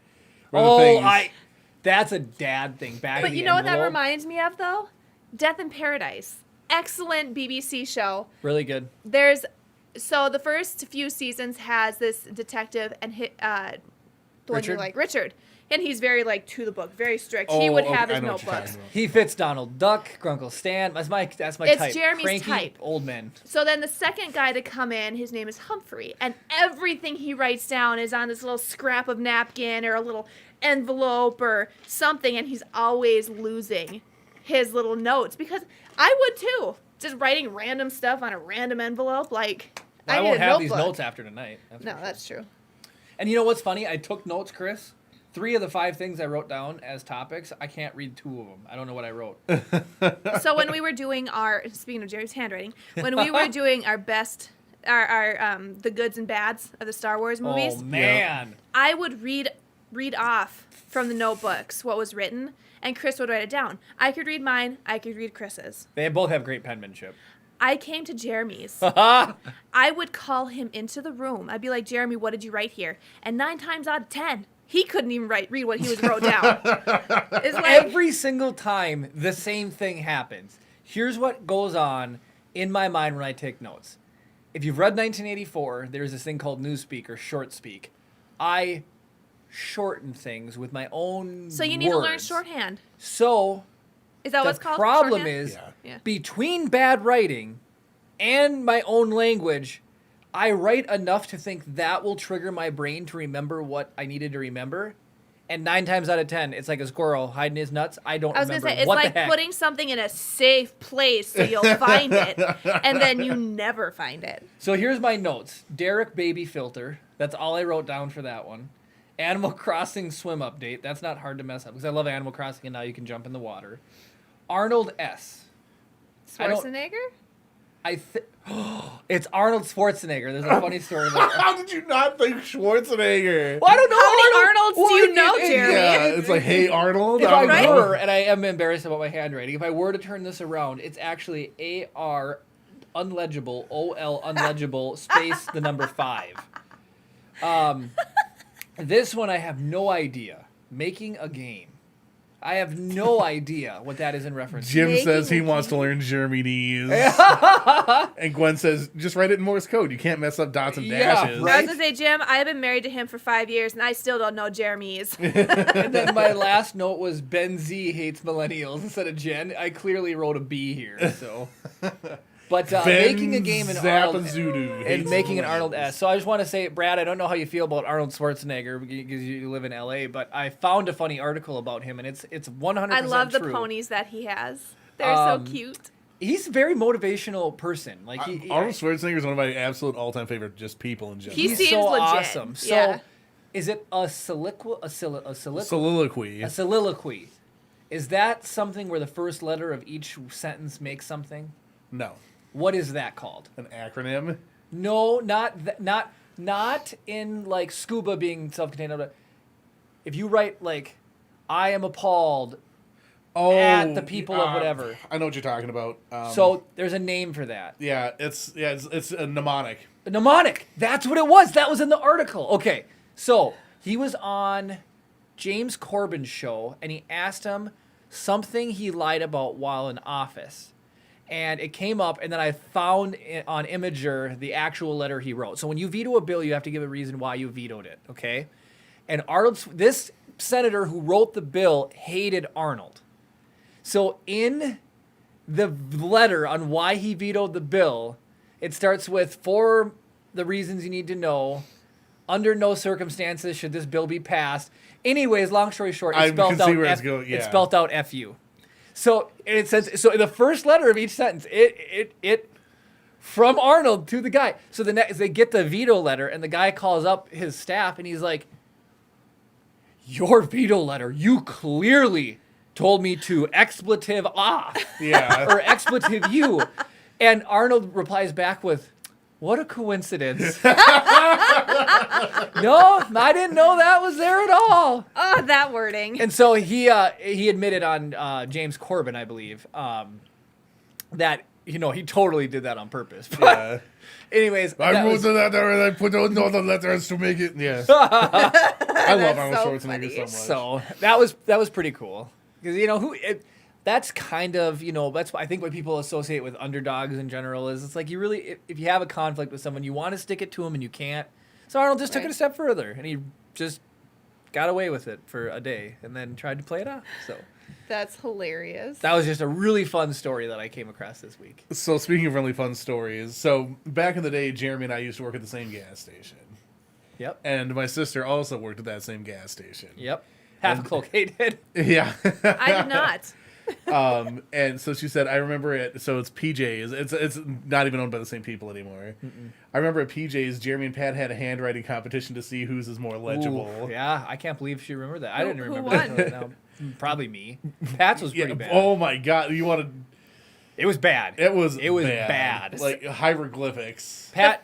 were the Oh, things. that's a dad thing. Back But in you the know what that envelope. reminds me of, though? Death in Paradise. Excellent BBC show. Really good. So the first few seasons has this detective and the one you Richard? like, Richard. And he's very, like, to the book, very strict. Oh, he would okay, have I his know what you're notebooks. talking about. He fits Donald Duck, Grunkle Stan. That's my It's type. Jeremy's Cranky type. old men. So then the second guy to come in, his name is Humphrey, and everything he writes down is on this little scrap of napkin or a little envelope or something, and he's always losing his little notes because I would too. Just writing random stuff on a random envelope, like I need won't a have these notebook. notes after tonight. No, for sure. that's true. And you know what's funny? I took notes, Chris. 3 of the 5 things I wrote down as topics, I can't read 2 of them. I don't know what I wrote. So when we were doing speaking of Jerry's handwriting, when we were doing our best, our the goods and bads of the Star Wars movies, Oh man. I would read off from the notebooks what was written, and Chris would write it down. I could read mine. I could read Chris's. They both have great penmanship. I came to Jeremy's. I would call him into the room. I'd be like, Jeremy, what did you write here? And 9 times out of 10, he couldn't even read what he was wrote down. It's like, Every single time the same thing happens. Here's what goes on in my mind when I take notes. If you've read 1984, there's this thing called Newspeak or Short Speak. I shorten things with my own so you need to learn words. shorthand. So Is that the what's called? problem shorthand? is Yeah. between bad writing and my own language, I write enough to think that will trigger my brain to remember what I needed to remember. And 9 times out of 10, it's like a squirrel hiding his nuts. I don't I was remember gonna say it's what like the heck. putting something in a safe place so you'll find it, and then you never find it. So here's my notes. Derek Baby Filter. That's all I wrote down for that one. Animal Crossing swim update. That's not hard to mess up because I love Animal Crossing and now you can jump in the water. Arnold S. I don't- Schwarzenegger? It's Arnold Schwarzenegger. There's a funny story about it. How did you not think Schwarzenegger? Well, I don't know. How many Arnold. Arnolds do you know, Jeremy? Yeah, it's like, hey, Arnold. If I Right? were, and I am embarrassed about my handwriting, if I were to turn this around, it's actually AR unlegible, OL unlegible, space the number 5. This one I have no idea. Making a game. I have no idea what that is in reference to. Jim Making says he a wants to learn Jeremyese. And Gwen says, just write it in Morse code. You can't mess up dots and Yeah, dashes. right. I was gonna say, Jim, I have been married to him for 5 years, and I still don't know Jeremy's. And then my last note was Ben Z hates millennials instead of Jen. I clearly wrote a B here, so. But making a game in Arnold and making an Arnold S. So I just want to say, Brad, I don't know how you feel about Arnold Schwarzenegger because you live in LA, but I found a funny article about him, and it's 100% I love the true. ponies that he has. They're so cute. He's a very motivational person. Like Arnold Schwarzenegger is one of my absolute all-time favorite just people in general. He he's seems so legit. awesome. So Yeah. is it a soliloquy? Soliloquy. A soliloquy. Is that something where the first letter of each sentence makes something? No. What is that called? An acronym? No, not in like scuba being self-contained. But if you write like, I am appalled at the people of whatever. I know what you're talking about. So there's a name for that. yeah, it's a mnemonic. A mnemonic. That's what it was. That was in the article. Okay, so he was on James Corbin's show, and he asked him something he lied about while in office. And it came up, and then I found on Imager the actual letter he wrote. So when you veto a bill, you have to give a reason why you vetoed it, okay? And this senator who wrote the bill hated Arnold. So in the letter on why he vetoed the bill, it starts with, for the reasons you need to know, under no circumstances should this bill be passed. Anyways, long story short, I it's spelled can see out where it's going, yeah. It's spelled out FU. So it says, so in the first letter of each sentence, it from Arnold to the guy. So the next, they get the veto letter, and the guy calls up his staff, and he's like, "Your veto letter, you clearly told me to expletive off Yeah. or expletive you," and Arnold replies back with, "What a coincidence." No, I didn't know that was there at all. Oh, that wording. And so he admitted on James Corbin, I believe, that he totally did that on purpose. But Yeah. anyways, I that wrote was- the letter and I put on all the letters to make it. Yeah. I love Arnold so Schwarzenegger funny. so much. so that was pretty cool because that's kind of that's I think what people associate with underdogs in general is it's like you really if you have a conflict with someone you want to stick it to them and you can't. So Arnold just took it Right. a step further and he just got away with it for a day and then tried to play it off. So That's hilarious. that was just a really fun story that I came across this week. So speaking of really fun stories, so back in the day, Jeremy and I used to work at the same gas station. Yep. And my sister also worked at that same gas station. Yep. Half a cloak. Hey, did. Yeah. I did not. And so she said, I remember it. So it's PJ's. It's not even owned by the same people anymore. I remember at PJ's, Jeremy and Pat had a handwriting competition to see whose is more legible. Ooh, yeah, I can't believe she remembered that. I Who- didn't who remember won? that. No, probably me. Pat's was pretty bad. Oh my God. You want to. It was bad. It was bad. Like hieroglyphics. Pat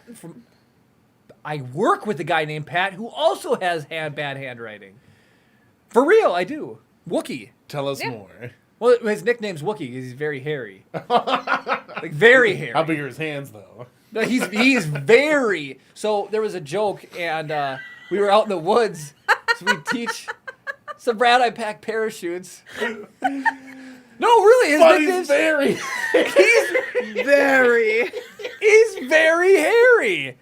I work with a guy named Pat who also has bad handwriting. For real, I do. Wookie. Tell us Yeah. more. Well, his nickname's Wookie because he's very hairy. Like, very hairy. How big are his hands, though? No, he's very. So there was a joke, and we were out in the woods. So we teach. So Brad, I pack parachutes. No, really, his But nickname's he's very. he's very. He's very hairy.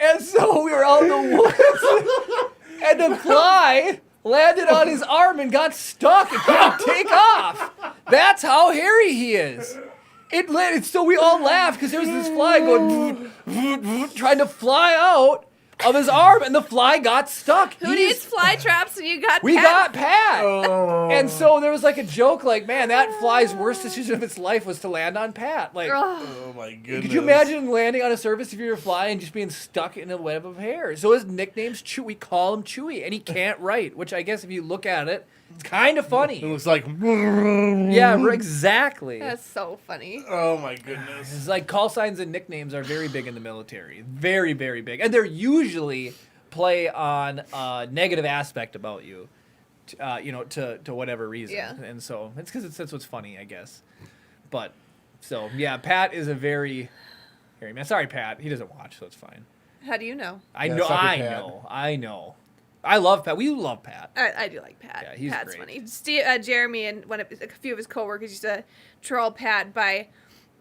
And so we were out in the woods, and the fly landed on his arm and got stuck and couldn't take off. That's how hairy he is. It landed, so we all laughed because there was this fly going, trying to fly out of his arm, and the fly got stuck. Who needs fly traps and you got We Pat? got Pat. Oh. And so there was like a joke like, man, that fly's worst decision of its life was to land on Pat. Like, Ugh. Oh my goodness. could you imagine landing on a surface if you were a fly and just being stuck in a web of hair? So his nickname's Chewy. We call him Chewy, and he can't write, which I guess if you look at it, it's kind of It funny. looks like. Yeah, exactly. That's so funny. Oh my goodness. It's like call signs and nicknames are very big in the military. Very, very big. And they're usually play on a negative aspect about you, to whatever reason. Yeah. And so it's because that's what's funny, I guess. But, so, yeah, Pat is a very hairy man. Sorry, Pat. He doesn't watch, so it's fine. How do you know? I Yeah, know. suck it, I Pat. know. I know. I love Pat. We love Pat. I do like Pat. Yeah, he's Pat's great. funny. Jeremy and a few of his coworkers used to troll Pat by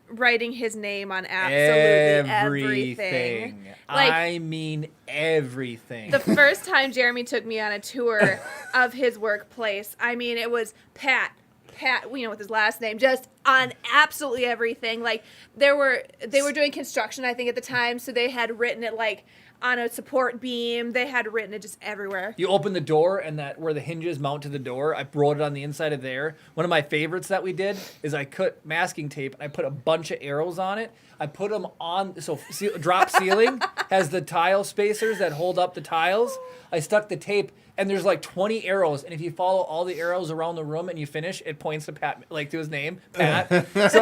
writing his name on absolutely everything. Like, I mean everything. the first time Jeremy took me on a tour of his workplace, I mean, it was Pat, with his last name, just on absolutely everything. Like, they were doing construction, I think, at the time, so they had written it, like, on a support beam. They had written it just everywhere. You open the door, and that where the hinges mount to the door, I wrote it on the inside of there. One of my favorites that we did is I cut masking tape, and I put a bunch of arrows on it. I put them on, drop ceiling has the tile spacers that hold up the tiles. I stuck the tape, and there's like 20 arrows, and if you follow all the arrows around the room and you finish, it points to Pat, like to his name, Pat. So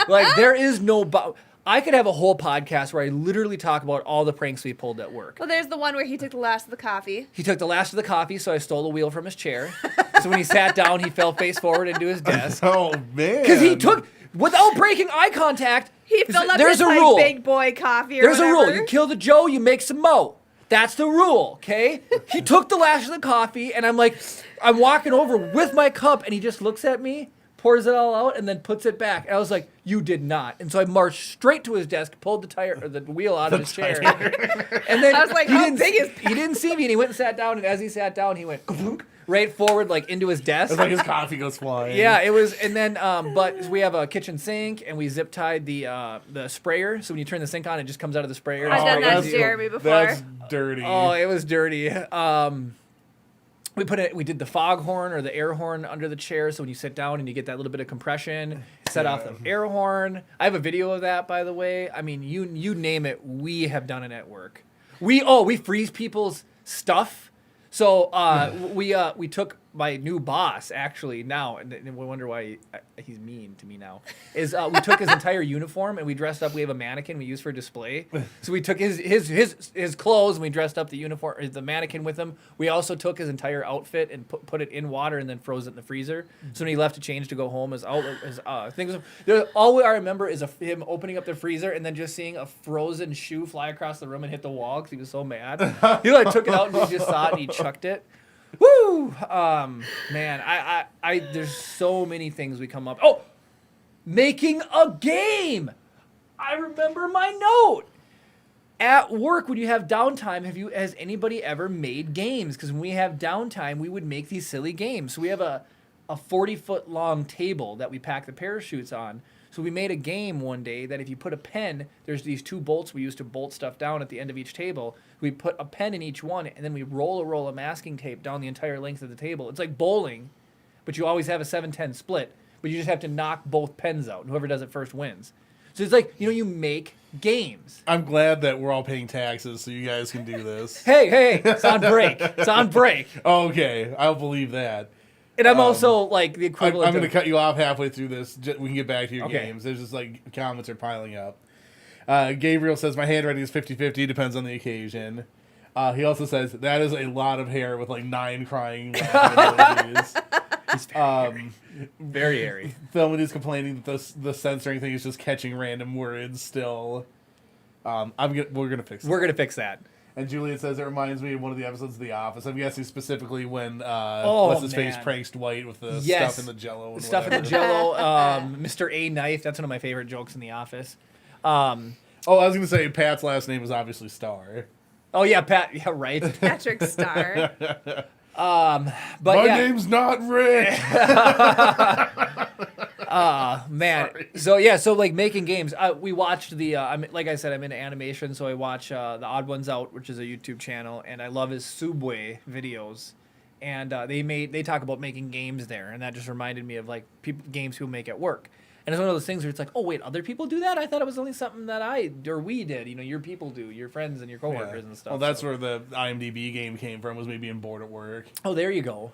like there is no... I could have a whole podcast where I literally talk about all the pranks we pulled at work. Well, there's the one where he took the last of the coffee. He took the last of the coffee, so I stole the wheel from his chair. So when he sat down, he fell face forward into his desk. Oh man. Because he took, without breaking eye contact, He filled up there's his a like, rule. big boy coffee or There's whatever. a rule. You kill the Joe, you make some Mo. That's the rule, okay? He took the last of the coffee, and I'm walking over with my cup, and he just looks at me, pours it all out, and then puts it back. And I was like, you did not. And so I marched straight to his desk, pulled the wheel out of his chair. And then I was like, how big is he didn't see me, and he went and sat down, and as he sat down, he went right forward, like into his desk. It's like his coffee goes flying. Yeah, it was, and then, but we have a kitchen sink, and we zip tied the sprayer, so when you turn the sink on, it just comes out of the sprayer. I've done that that's- to Jeremy before. That's dirty. Oh, it was dirty. We did the foghorn or the air horn under the chair, so when you sit down and you get that little bit of compression, set off the air horn. I have a video of that, by the way. I mean, you name it, we have done it at work. We freeze people's stuff. So we took my new boss actually now, and we wonder why he's mean to me now. Is we took his entire uniform and we dressed up. We have a mannequin we use for display. So we took his clothes and we dressed up the uniform, the mannequin with him. We also took his entire outfit and put it in water and then froze it in the freezer. So when he left to change to go home, things. All I remember is him opening up the freezer and then just seeing a frozen shoe fly across the room and hit the wall because he was so mad. He took it out and he just saw it and he chucked it. Woo! Man, I there's so many things we come up. Oh, making a game. I remember my note. At work, when you have downtime, has anybody ever made games? Because when we have downtime, we would make these silly games. So we have a 40-foot long table that we pack the parachutes on. So we made a game one day that if you put a pen, there's these two bolts we use to bolt stuff down at the end of each table. We put a pen in each one, and then we roll a roll of masking tape down the entire length of the table. It's like bowling, but you always have a 7-10 split, but you just have to knock both pens out, and whoever does it first wins. So it's like, you make games. I'm glad that we're all paying taxes so you guys can do this. Hey, it's on break. It's on break. Okay, I'll believe that. And I'm also like the equivalent I'm going to of... cut you off halfway through this. We can get back to your Okay. games. There's just comments are piling up. Gabriel says, my handwriting is 50-50, depends on the occasion. He also says, that is a lot of hair with 9 crying laughing emojis. Very airy. Thelma is complaining that the censoring thing is just catching random words still. We're gonna fix it. We're gonna fix that. And Juliet says it reminds me of one of the episodes of The Office. I'm guessing specifically when Oh, what's his face man. pranks Dwight with the Yes. stuff in the Jello. And Stuff in the whatever. Jello. Mr. A Knife. That's one of my favorite jokes in The Office. Oh, I was gonna say Pat's last name is obviously Star. Oh yeah, Pat. Yeah, right. Patrick Star. But My yeah, name's not Rick. man. Sorry. So like making games. We watched like I said, I'm into animation, so I watch the Odd Ones Out, which is a YouTube channel, and I love his Subway videos. And they talk about making games there, and that just reminded me of like games people make at work. And it's one of those things where it's like, oh wait, other people do that? I thought it was only something that we did. Your people do, your friends and your coworkers and stuff. Well, that's so. where the IMDb game came from, was me being bored at work. Oh, there you go.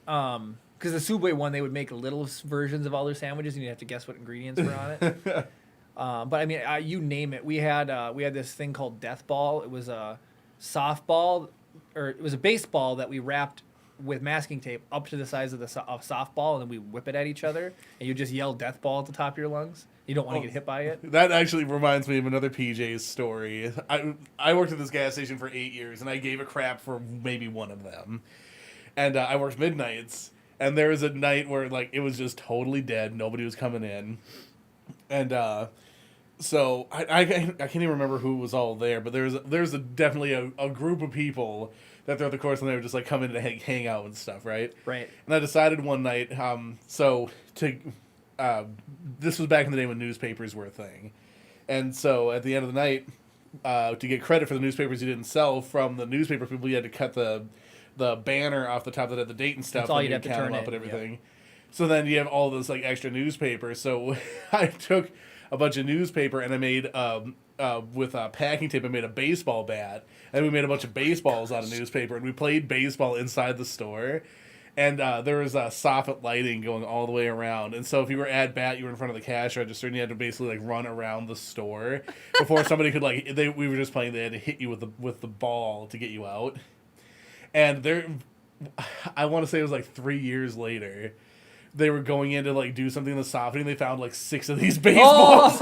Because the Subway one, they would make little versions of all their sandwiches, and you'd have to guess what ingredients were on it. But I mean, you name it. We had this thing called Death Ball. It was a softball, or it was a baseball that we wrapped with masking tape up to the size of softball, and then we whip it at each other, and you just yell "Death Ball" at the top of your lungs. You don't want to get hit by it. That actually reminds me of another PJ's story. I worked at this gas station for 8 years, and I gave a crap for maybe one of them. And I worked midnights, and there was a night where like it was just totally dead. Nobody was coming in, and so I can't even remember who was all there, but there's definitely a group of people that throughout the course and they would just like come in to hang out and stuff, right? Right. And I decided one night, this was back in the day when newspapers were a thing, and so at the end of the night, to get credit for the newspapers you didn't sell from the newspaper people, you had to cut the banner off the top that had the date and stuff. That's all and you'd have to count turn them up in, and everything. So then you have all those like extra newspapers. So I took a bunch of newspaper and I made with packing tape. I made a baseball bat, and we made a bunch of baseballs out of newspaper, and we played baseball inside the store. And there was soffit lighting going all the way around. And so if you were at bat, you were in front of the cash register, and you had to basically like run around the store before somebody could like. We were just playing. They had to hit you with the ball to get you out. And I want to say it was like 3 years later. They were going in to like do something in the softening. They found like 6 of these baseballs.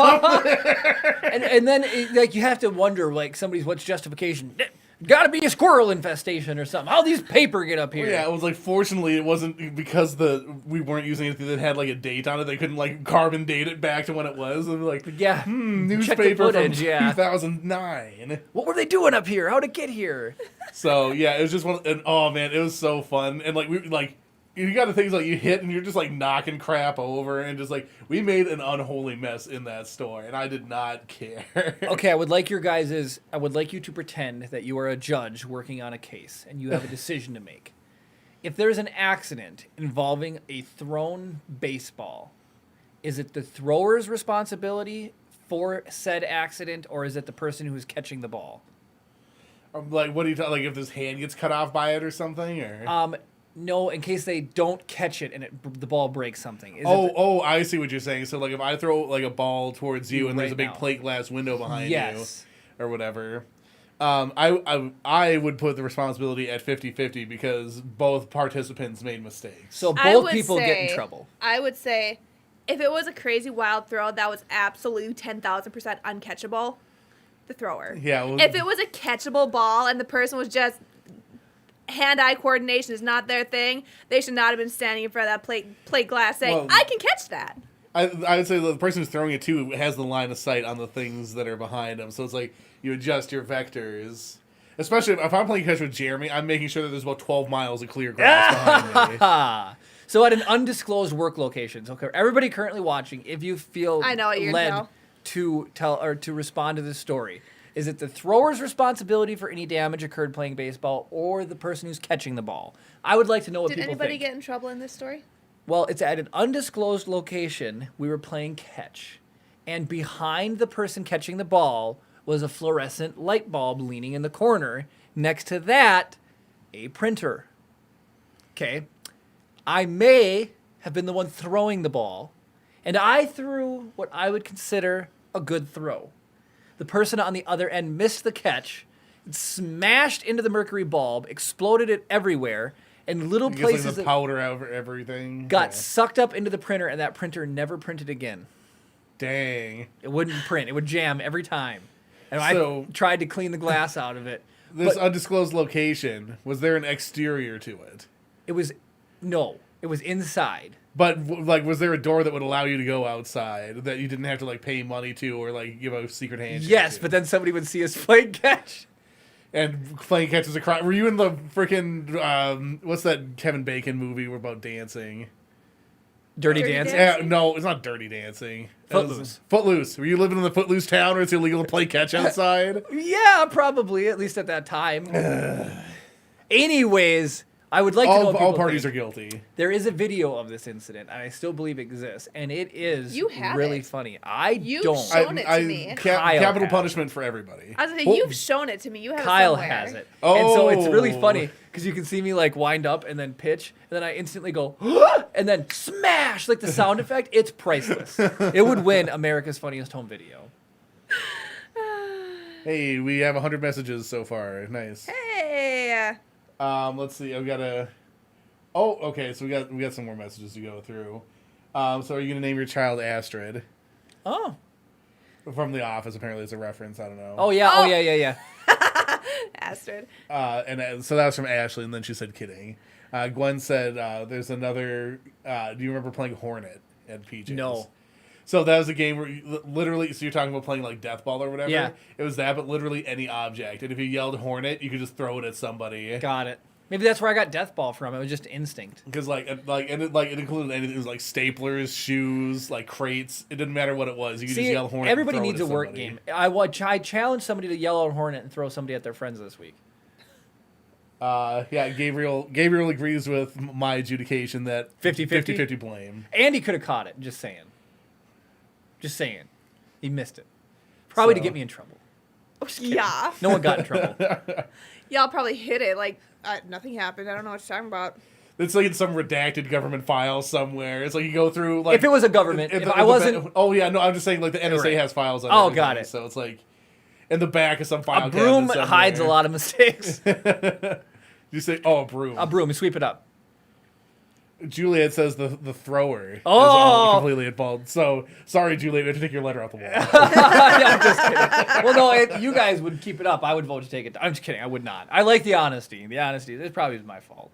and then like you have to wonder like what's justification. Got to be a squirrel infestation or something. How these paper get up here? Yeah, it was like fortunately it wasn't because we weren't using anything that had like a date on it. They couldn't like carbon date it back to when it was. And like Yeah. newspaper footage, from yeah. 2009. What were they doing up here? How'd it get here? So yeah, it was just and oh man, it was so fun. And like you got the things like you hit and you're just like knocking crap over, and just like we made an unholy mess in that store, and I did not care. Okay, I would like you to pretend that you are a judge working on a case and you have a decision to make. If there's an accident involving a thrown baseball, is it the thrower's responsibility for said accident, or is it the person who's catching the ball? Like, what do you like if his hand gets cut off by it or something, or? No, in case they don't catch it and the ball breaks something. I see what you're saying. So like if I throw like a ball towards you and there's a big now. plate glass window behind Yes. you or whatever, I would put the responsibility at 50-50 because both participants made mistakes. So I both would people get in say- trouble. I would say if it was a crazy wild throw that was absolutely 10,000% uncatchable, the thrower. Yeah, well- if it was a catchable ball and the person was just hand-eye coordination is not their thing, they should not have been standing in front of that plate glass saying, Well- I can catch that. I would say the person who's throwing it too has the line of sight on the things that are behind them. So it's like you adjust your vectors. Especially if I'm playing catch with Jeremy, I'm making sure that there's about 12 miles of clear grass behind me. So at an undisclosed work location, so everybody currently watching, if you feel I know what you're led gonna to tell or to respond to this story, is it the thrower's responsibility for any damage occurred playing baseball, or the person who's catching the ball? I would like to know what Did people anybody think. get in trouble in this story? Well, it's at an undisclosed location. We were playing catch, and behind the person catching the ball was a fluorescent light bulb leaning in the corner. Next to that, a printer. Okay. I may have been the one throwing the ball, and I threw what I would consider a good throw. The person on the other end missed the catch, smashed into the mercury bulb, exploded it everywhere, And little It gets, like, places the that powder over everything. got Yeah. sucked up into the printer, and that printer never printed again. Dang. It wouldn't print. It would jam every time. And So- I tried to clean the glass out of it. This But- undisclosed location, was there an exterior to it? It was inside. But like, was there a door that would allow you to go outside that you didn't have to like pay money to or like give a secret handshake? Yes, to? but then somebody would see us playing catch. And playing catch was a crime. Were you in the freaking what's that Kevin Bacon movie about dancing? Dirty Dirty Dancing. Dancing? No, it's not Dirty Dancing. It was Footloose. Footloose. Were you living in the Footloose town where it's illegal to play catch outside? Yeah, probably, at least at that time. Anyways, I would like to know what All people parties think. are guilty. There is a video of this incident, and I still believe it exists, and it is You have really it. funny. I You've don't. shown it to me. Kyle Capital has punishment for everybody. I was like, Well, you've shown it to me. You have Kyle it somewhere. has it. And so it's really Oh. funny because you can see me like wind up and then pitch, and then I instantly go, and then smash, like the sound effect. It's priceless. It would win America's Funniest Home Video. Hey, we have 100 messages so far. Nice. Hey. Let's see. I've got a. Oh, okay. So we got some more messages to go through. So are you gonna name your child Astrid? Oh. From The Office, apparently it's a reference. I don't know. Oh, yeah. Oh. Oh, yeah. Astrid. So that was from Ashley, and then she said kidding. Gwen said there's another. Do you remember playing Hornet at PJ's? No. So that was a game where you, literally, so you're talking about playing like Death Ball or whatever. Yeah. It was that, but literally any object, and if you yelled Hornet, you could just throw it at somebody. Got it. Maybe that's where I got Death Ball from. It was just instinct. Because it included anything. It was like staplers, shoes, like crates. It didn't matter what it was. You could just yell Hornet. everybody and throw needs it a at work somebody. game. I challenge somebody to yell out Hornet and throw somebody at their friends this week. Yeah, Gabriel agrees with my adjudication that 50-50? 50-50 blame. And he could have caught it. Just saying. Just saying. He missed it. Probably to So- get me in trouble. Yeah. No one got in trouble. Y'all probably hit it like nothing happened. I don't know what you're talking about. It's like in some redacted government file somewhere. It's like you go through like If it was a government, if I wasn't oh yeah, no, I'm just saying like the NSA Right. has files on. Oh, everything, got it. So it's like in the back of some file. a broom cabinet hides a somewhere. lot of mistakes. You say, oh, a broom. A broom, sweep it up. Juliet says the thrower is Oh! all completely at fault. So sorry, Juliet, we have to take your letter off the wall. Yeah, I'm just kidding. Well, no, you guys would keep it up. I would vote to take it. I'm just kidding. I would not. I like the honesty. The honesty. It probably is my fault.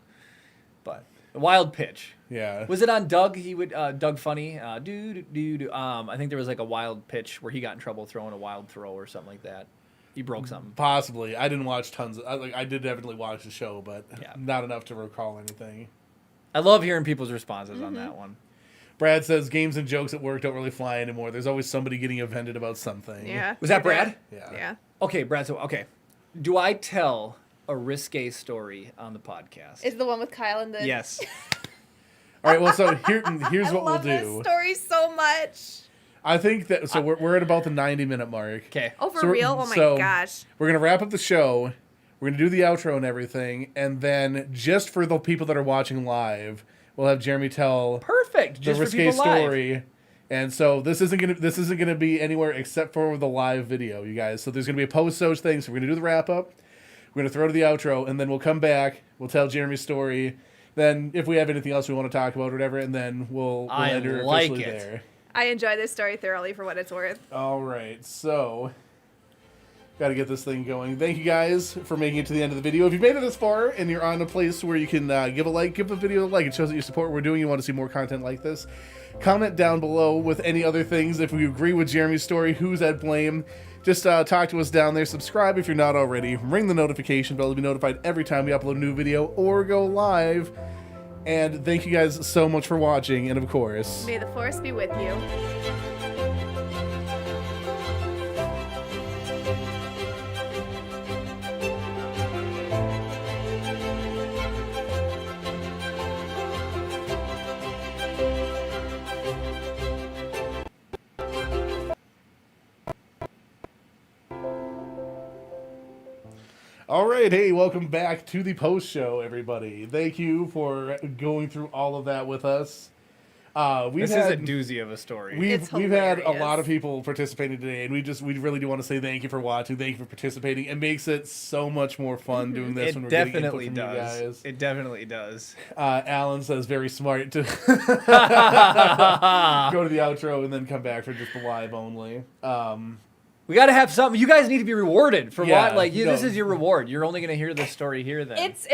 But the wild pitch. Yeah. Was it on Doug? He would Doug Funny. I think there was like a wild pitch where he got in trouble throwing a wild throw or something like that. He broke something. Possibly. I didn't watch tons of. I did definitely watch the show, but Yeah. not enough to recall anything. I love hearing people's responses on that one. Brad says games and jokes at work don't really fly anymore. There's always somebody getting offended about something. Yeah. Was that Brad? Yeah. Yeah. Okay, Brad. So okay, do I tell a risque story on the podcast? Is the one with Kyle and the Yes. All right. Well, so here's I what we'll love this do. story so much. I think that so we're at about the 90-minute mark. Okay. Oh, for So we're- real? Oh my so- gosh. We're gonna wrap up the show. We're gonna do the outro and everything, and then just for the people that are watching live, we'll have Jeremy tell Perfect. the Just for risque people live. story. And so this isn't gonna be anywhere except for the live video, you guys. So there's gonna be a post-Soch thing. So we're gonna do the wrap up. We're gonna throw to the outro, and then we'll come back. We'll tell Jeremy's story. Then if we have anything else we want to talk about or whatever, and then we'll I end her like officially it. there. I enjoy this story thoroughly for what it's worth. All right, so got to get this thing going. Thank you guys for making it to the end of the video. If you've made it this far and you're on a place where you can give the video a like, it shows that you support what we're doing. You want to see more content like this. Comment down below with any other things. If you agree with Jeremy's story, who's at blame? Just talk to us down there. Subscribe if you're not already. Ring the notification bell to be notified every time we upload a new video or go live. And thank you guys so much for watching. And of course, May the force be with you. all right, hey, welcome back to the post show, everybody. Thank you for going through all of that with us. We've This had, is a doozy of a story. It's We've had a hilarious. lot of people participating today, and we really do want to say thank you for watching, thank you for participating. It makes it so much more fun doing this when It we're getting input definitely from you does. guys. It definitely does. Alan says very smart to go to the outro and then come back for just the live only. We got to have something. You guys need to be rewarded for Yeah, what? Like, this no. is your reward. You're only going to hear this story here then. It's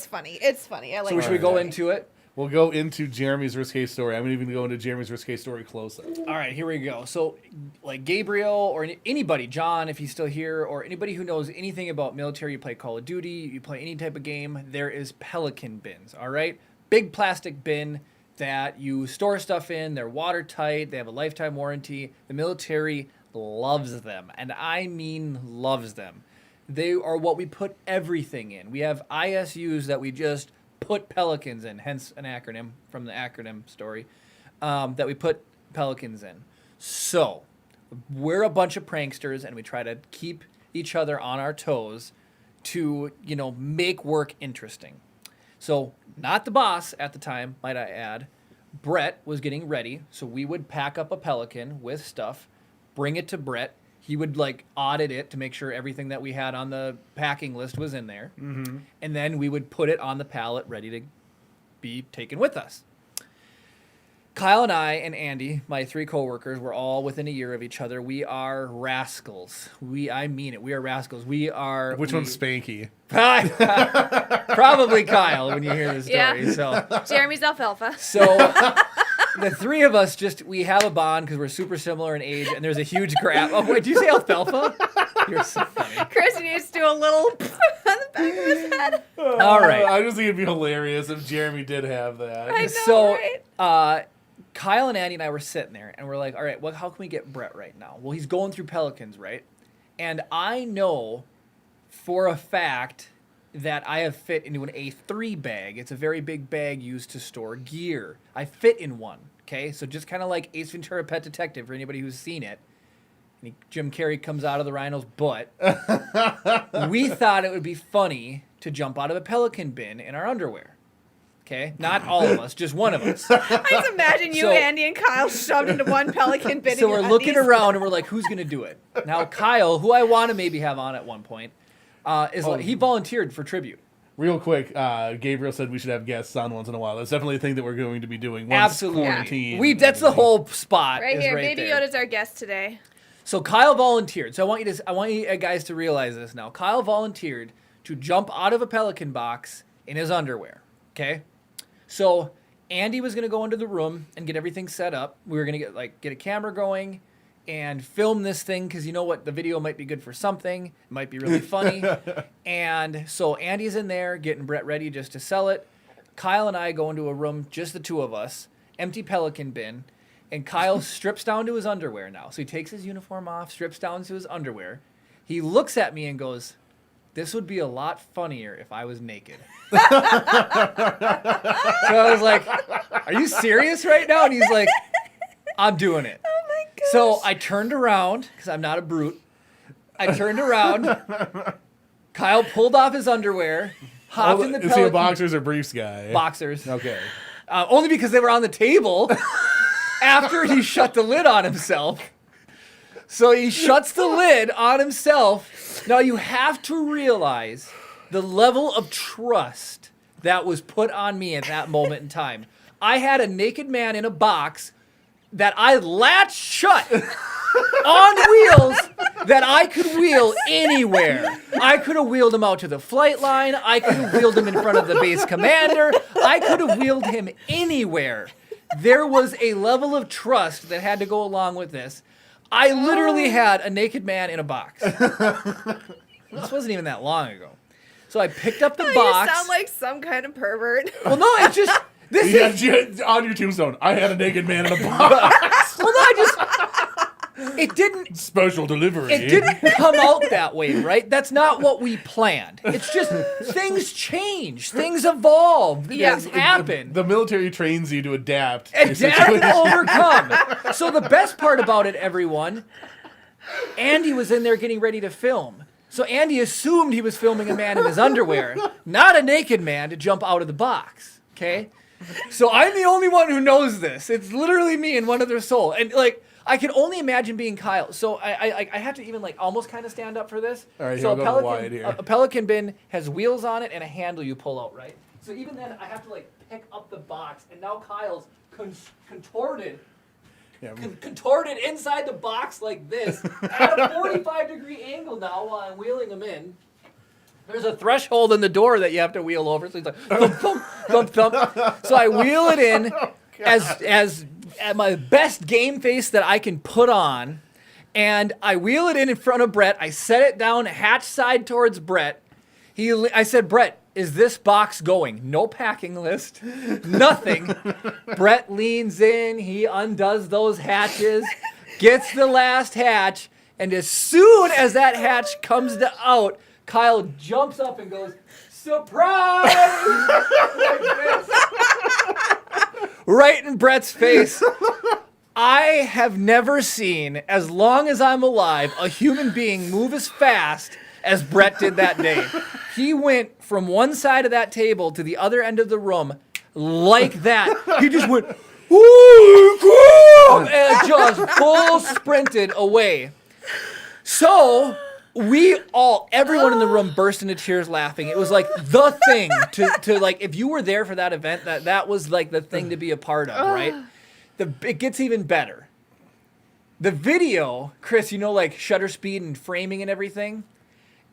funny. It's funny. I like. so should we it. go into it? We'll go into Jeremy's risque story. I'm even go into Jeremy's risque story close-up. All right, here we go. So, like Gabriel or anybody, John, if he's still here, or anybody who knows anything about military, you play Call of Duty, you play any type of game, there is Pelican bins, all right? Big plastic bin that you store stuff in. They're watertight. They have a lifetime warranty. The military loves them, and I mean loves them. They are what we put everything in. We have ISUs that we just put Pelicans in, hence an acronym from the acronym story, that we put Pelicans in. So, we're a bunch of pranksters, and we try to keep each other on our toes to, make work interesting. So, not the boss at the time, might I add. Brett was getting ready, so we would pack up a Pelican with stuff, bring it to Brett. He would audit it to make sure everything that we had on the packing list was in there. Mm-hmm. And then we would put it on the pallet ready to be taken with us. Kyle and I and Andy, my 3 coworkers, were all within a year of each other. We are rascals. I mean it. We are rascals. Which one's Spanky? Probably Kyle when you hear the story. Yeah. So Jeremy's alfalfa. So the 3 of us we have a bond because we're super similar in age, and there's a huge grab. Oh, wait, did you say alfalfa? You're so funny. Chris needs to do a little on the back of his head. All right. I just think it'd be hilarious if Jeremy did have that. I know, So, right? Kyle and Andy and I were sitting there, and we're like, all right, how can we get Brett right now? Well, he's going through Pelicans, right? And I know for a fact that I have fit into an A3 bag. It's a very big bag used to store gear. I fit in one, okay? So just kind of like Ace Ventura Pet Detective for anybody who's seen it. And Jim Carrey comes out of the rhino's butt. We thought it would be funny to jump out of a Pelican bin in our underwear. Okay? Not all of us, just one of us. I just imagine you, So- Andy, and Kyle shoved into one Pelican bin. So in we're your looking undies. around and we're like, who's going to do it? Now, Kyle, who I want to maybe have on at one point, he volunteered for tribute. Real quick, Gabriel said we should have guests on once in a while. That's definitely a thing that we're going to be doing once Absolutely. quarantine. That's the whole spot. Right is here, right Baby there. Yoda's our guest today. So Kyle volunteered. So I want you guys to realize this now. Kyle volunteered to jump out of a Pelican box in his underwear. Okay? So Andy was going to go into the room and get everything set up. We were going to get a camera going and film this thing because you know what? The video might be good for something. It might be really funny. And so Andy's in there getting Brett ready just to sell it. Kyle and I go into a room, just the 2 of us, empty Pelican bin. And Kyle strips down to his underwear now. So he takes his uniform off, strips down to his underwear. He looks at me and goes, "This would be a lot funnier if I was naked." So I was like, "Are you serious right now?" And he's like, "I'm doing it." Oh my gosh. So I turned around, because I'm not a brute. I turned around. Kyle pulled off his underwear, hopped in the Is he a Pelican boxers or briefs guy? boxers. Okay. Only because they were on the table after he shut the lid on himself. So he shuts the lid on himself. Now you have to realize the level of trust that was put on me at that moment in time. I had a naked man in a box that I latched shut on wheels that I could wheel anywhere. I could have wheeled him out to the flight line. I could have wheeled him in front of the base commander. I could have wheeled him anywhere. There was a level of trust that had to go along with this. I literally had a naked man in a box. This wasn't even that long ago. So I picked up the You box. sound like some kind of pervert. Well, no, it's just this is On your tombstone, I had a naked man in a box. well, no, it didn't Special delivery. It didn't come out that way, right? That's not what we planned. It's just things change, things evolve, Yeah. things happen. The military trains you to adapt. to Adapt and situations. overcome. So the best part about it, everyone, Andy was in there getting ready to film. So Andy assumed he was filming a man in his underwear, not a naked man to jump out of the box. Okay? So I'm the only one who knows this. It's literally me and one other soul. And like, I can only imagine being Kyle. So I have to even like almost kind of stand up for this. All right, so here, I'll go wide here. a Pelican bin has wheels on it and a handle you pull out, right? So even then, I have to like pick up the box, and now Kyle's contorted. Yeah. Contorted inside the box like this at a 45-degree angle now while I'm wheeling him in. There's a threshold in the door that you have to wheel over. So he's like thump, thump, thump, thump. So I wheel it in as at my best game face that I can put on, and I wheel it in front of Brett. I set it down hatch side towards Brett. I said, Brett, is this box going? No packing list, nothing. Brett leans in, he undoes those hatches, gets the last hatch, and as soon as that hatch comes out, Kyle jumps up and goes, surprise! Like this. Right in Brett's face. I have never seen, as long as I'm alive, a human being move as fast as Brett did that day. He went from one side of that table to the other end of the room like that. He just went, ooh, and just full sprinted away. So everyone in the room burst into tears laughing. It was like the thing to like, if you were there for that event, that was like the thing to be a part of, right? It gets even better. The video, Chris, like shutter speed and framing and everything.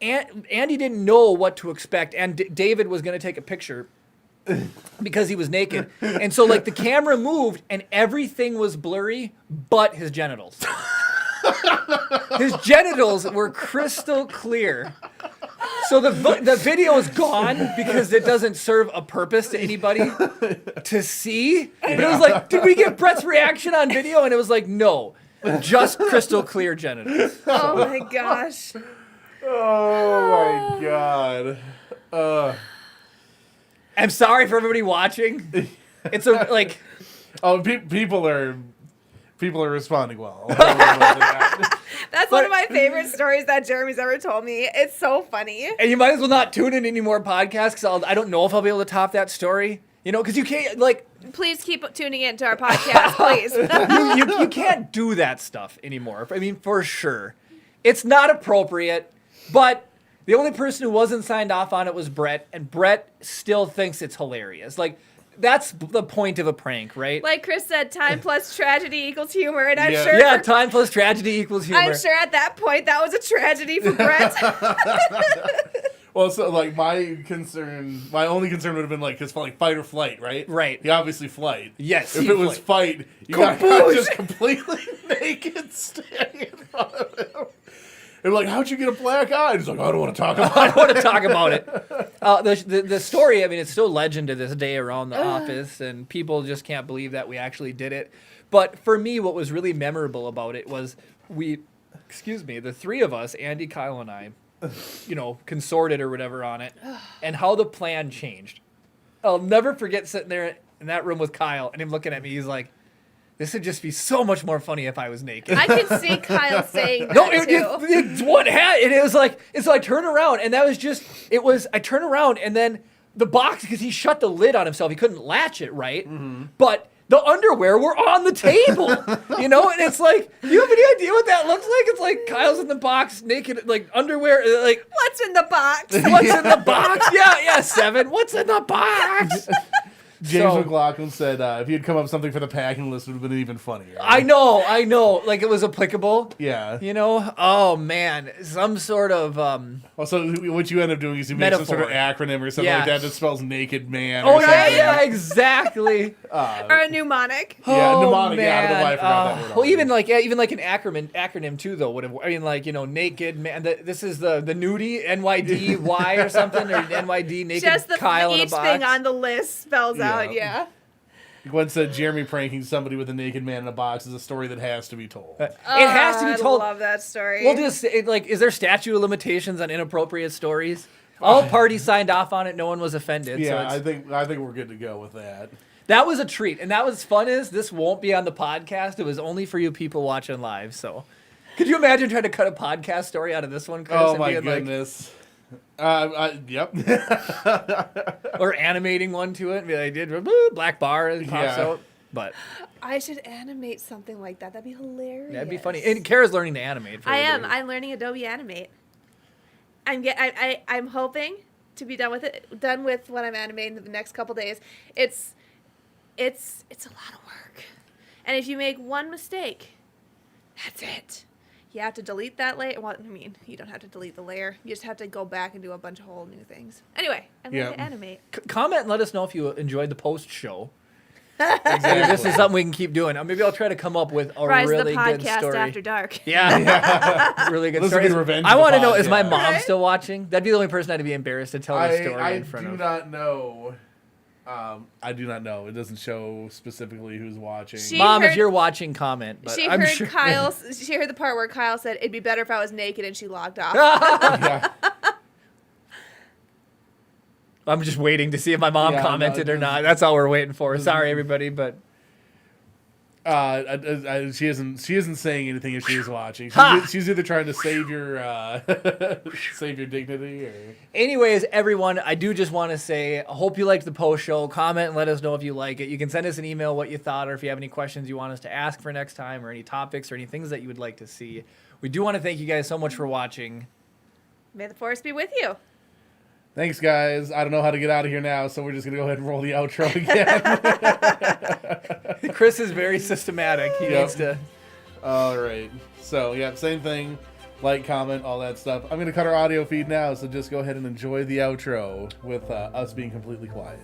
Andy didn't know what to expect, and David was going to take a picture because he was naked. And so, like, the camera moved, and everything was blurry but his genitals. His genitals were crystal clear. So the video is gone because it doesn't serve a purpose to anybody to see. But it was like, did we get Brett's reaction on video? And it was like, no, just crystal clear genitals. Oh, my gosh. Oh my god. I'm sorry for everybody watching. It's like people are responding well. That's one of my favorite stories that Jeremy's ever told me. It's so funny. And you might as well not tune in any more podcasts because I don't know if I'll be able to top that story. Because you can't Please keep tuning in to our podcast, please. you can't do that stuff anymore. I mean, for sure, it's not appropriate. But the only person who wasn't signed off on it was Brett, and Brett still thinks it's hilarious. Like, that's the point of a prank, right? Like Chris said, time plus tragedy equals humor, and I'm Yeah. sure. Yeah, time plus tragedy equals humor. I'm sure at that point that was a tragedy for Brett. Well, so like my only concern would have been like his fight or flight, right? Right. He obviously flight. Yes, If he it was flight. fight, you got just completely naked standing in front of him. And like, how'd you get a black eye? He's like, I don't want to talk about it. I don't want to talk about it. The story, I mean, it's still legend to this day around the office, and people just can't believe that we actually did it. But for me, what was really memorable about it was the three of us, Andy, Kyle, and I, consorted or whatever on it, and how the plan changed. I'll never forget sitting there in that room with Kyle and him looking at me. He's like, this would just be so much more funny if I was naked. I can see Kyle saying that No, too. it's one hat, and it was like, and so I turn around, and I turn around, and then the box, because he shut the lid on himself, he couldn't latch it right, but the underwear were on the table, and it's like, do you have any idea what that looks like? It's like Kyle's in the box, naked, like underwear, like, What's in the box? what's in the box? Yeah, Seven, what's in the box? James McLaughlin said if he had come up with something for the packing list, it would have been even funnier. I know, like it was applicable. Yeah. Oh man, some sort of Also, what you end up doing is you make some sort of Metaphor. acronym or something Yeah. like that that spells naked man. Oh or something. yeah, exactly. Or a mnemonic. Yeah, Oh, mnemonic. Yeah, I don't know why I forgot that word Well, already. even like an acronym too though would have. I mean, like naked man. This is the nudie NYDY or something, or NYD naked Just Kyle in a each box. thing on the list spells out, Yeah. yeah. Gwen said Jeremy pranking somebody with a naked man in a box is a story that has to be told. It has to be told. I love that story. We'll just is there statute of limitations on inappropriate stories? All parties signed off on it. No one was offended. Yeah, so I think we're good to go with that. that was a treat, and that was fun. This won't be on the podcast. It was only for you people watching live. So, could you imagine trying to cut a podcast story out of this one, Chris? Oh and my being like, goodness. Yep. Or animating one to it and be like, did black bar and pops Yeah. out. But I should animate something like that. That'd be hilarious. that'd be funny. And Kara's learning to animate. For I am. everybody. I'm learning Adobe Animate. I'm hoping to be done with what I'm animating in the next couple days. It's a lot of work. And if you make one mistake, that's it. You have to delete that layer. Well, I mean, you don't have to delete the layer. You just have to go back and do a bunch of whole new things. Anyway, I'm going to animate. Comment and let us know if you enjoyed the post show. Exactly. And if this is something we can keep doing. Maybe I'll try to come up with a Rise really of the good podcast story. after dark. Yeah. Really good This story. would be revenge I of the want to know, is my podcast. mom Right? still watching? That'd be the only person I'd be embarrassed to tell the story in front do of. not know. I do not know. It doesn't show specifically who's watching. She Mom, if heard- you're watching, comment. But She I'm heard sure. she heard the part where Kyle said it'd be better if I was naked, and she logged off. Yeah. I'm just waiting to see if my mom Yeah, commented no, or not. That's all we're waiting for. Sorry, everybody, but She isn't saying anything if she's watching. Ha! She's either trying to save your save your dignity or. anyways, everyone, I do just want to say, I hope you liked the post show. Comment and let us know if you like it. You can send us an email what you thought, or if you have any questions you want us to ask for next time, or any topics or any things that you would like to see. We do want to thank you guys so much for watching. May the force be with you. Thanks, guys. I don't know how to get out of here now, so we're just gonna go ahead and roll the outro again. Chris is very systematic. He Yep. needs to. All right. So yeah, same thing. Like, comment, all that stuff. I'm gonna cut our audio feed now, so just go ahead and enjoy the outro with us being completely quiet.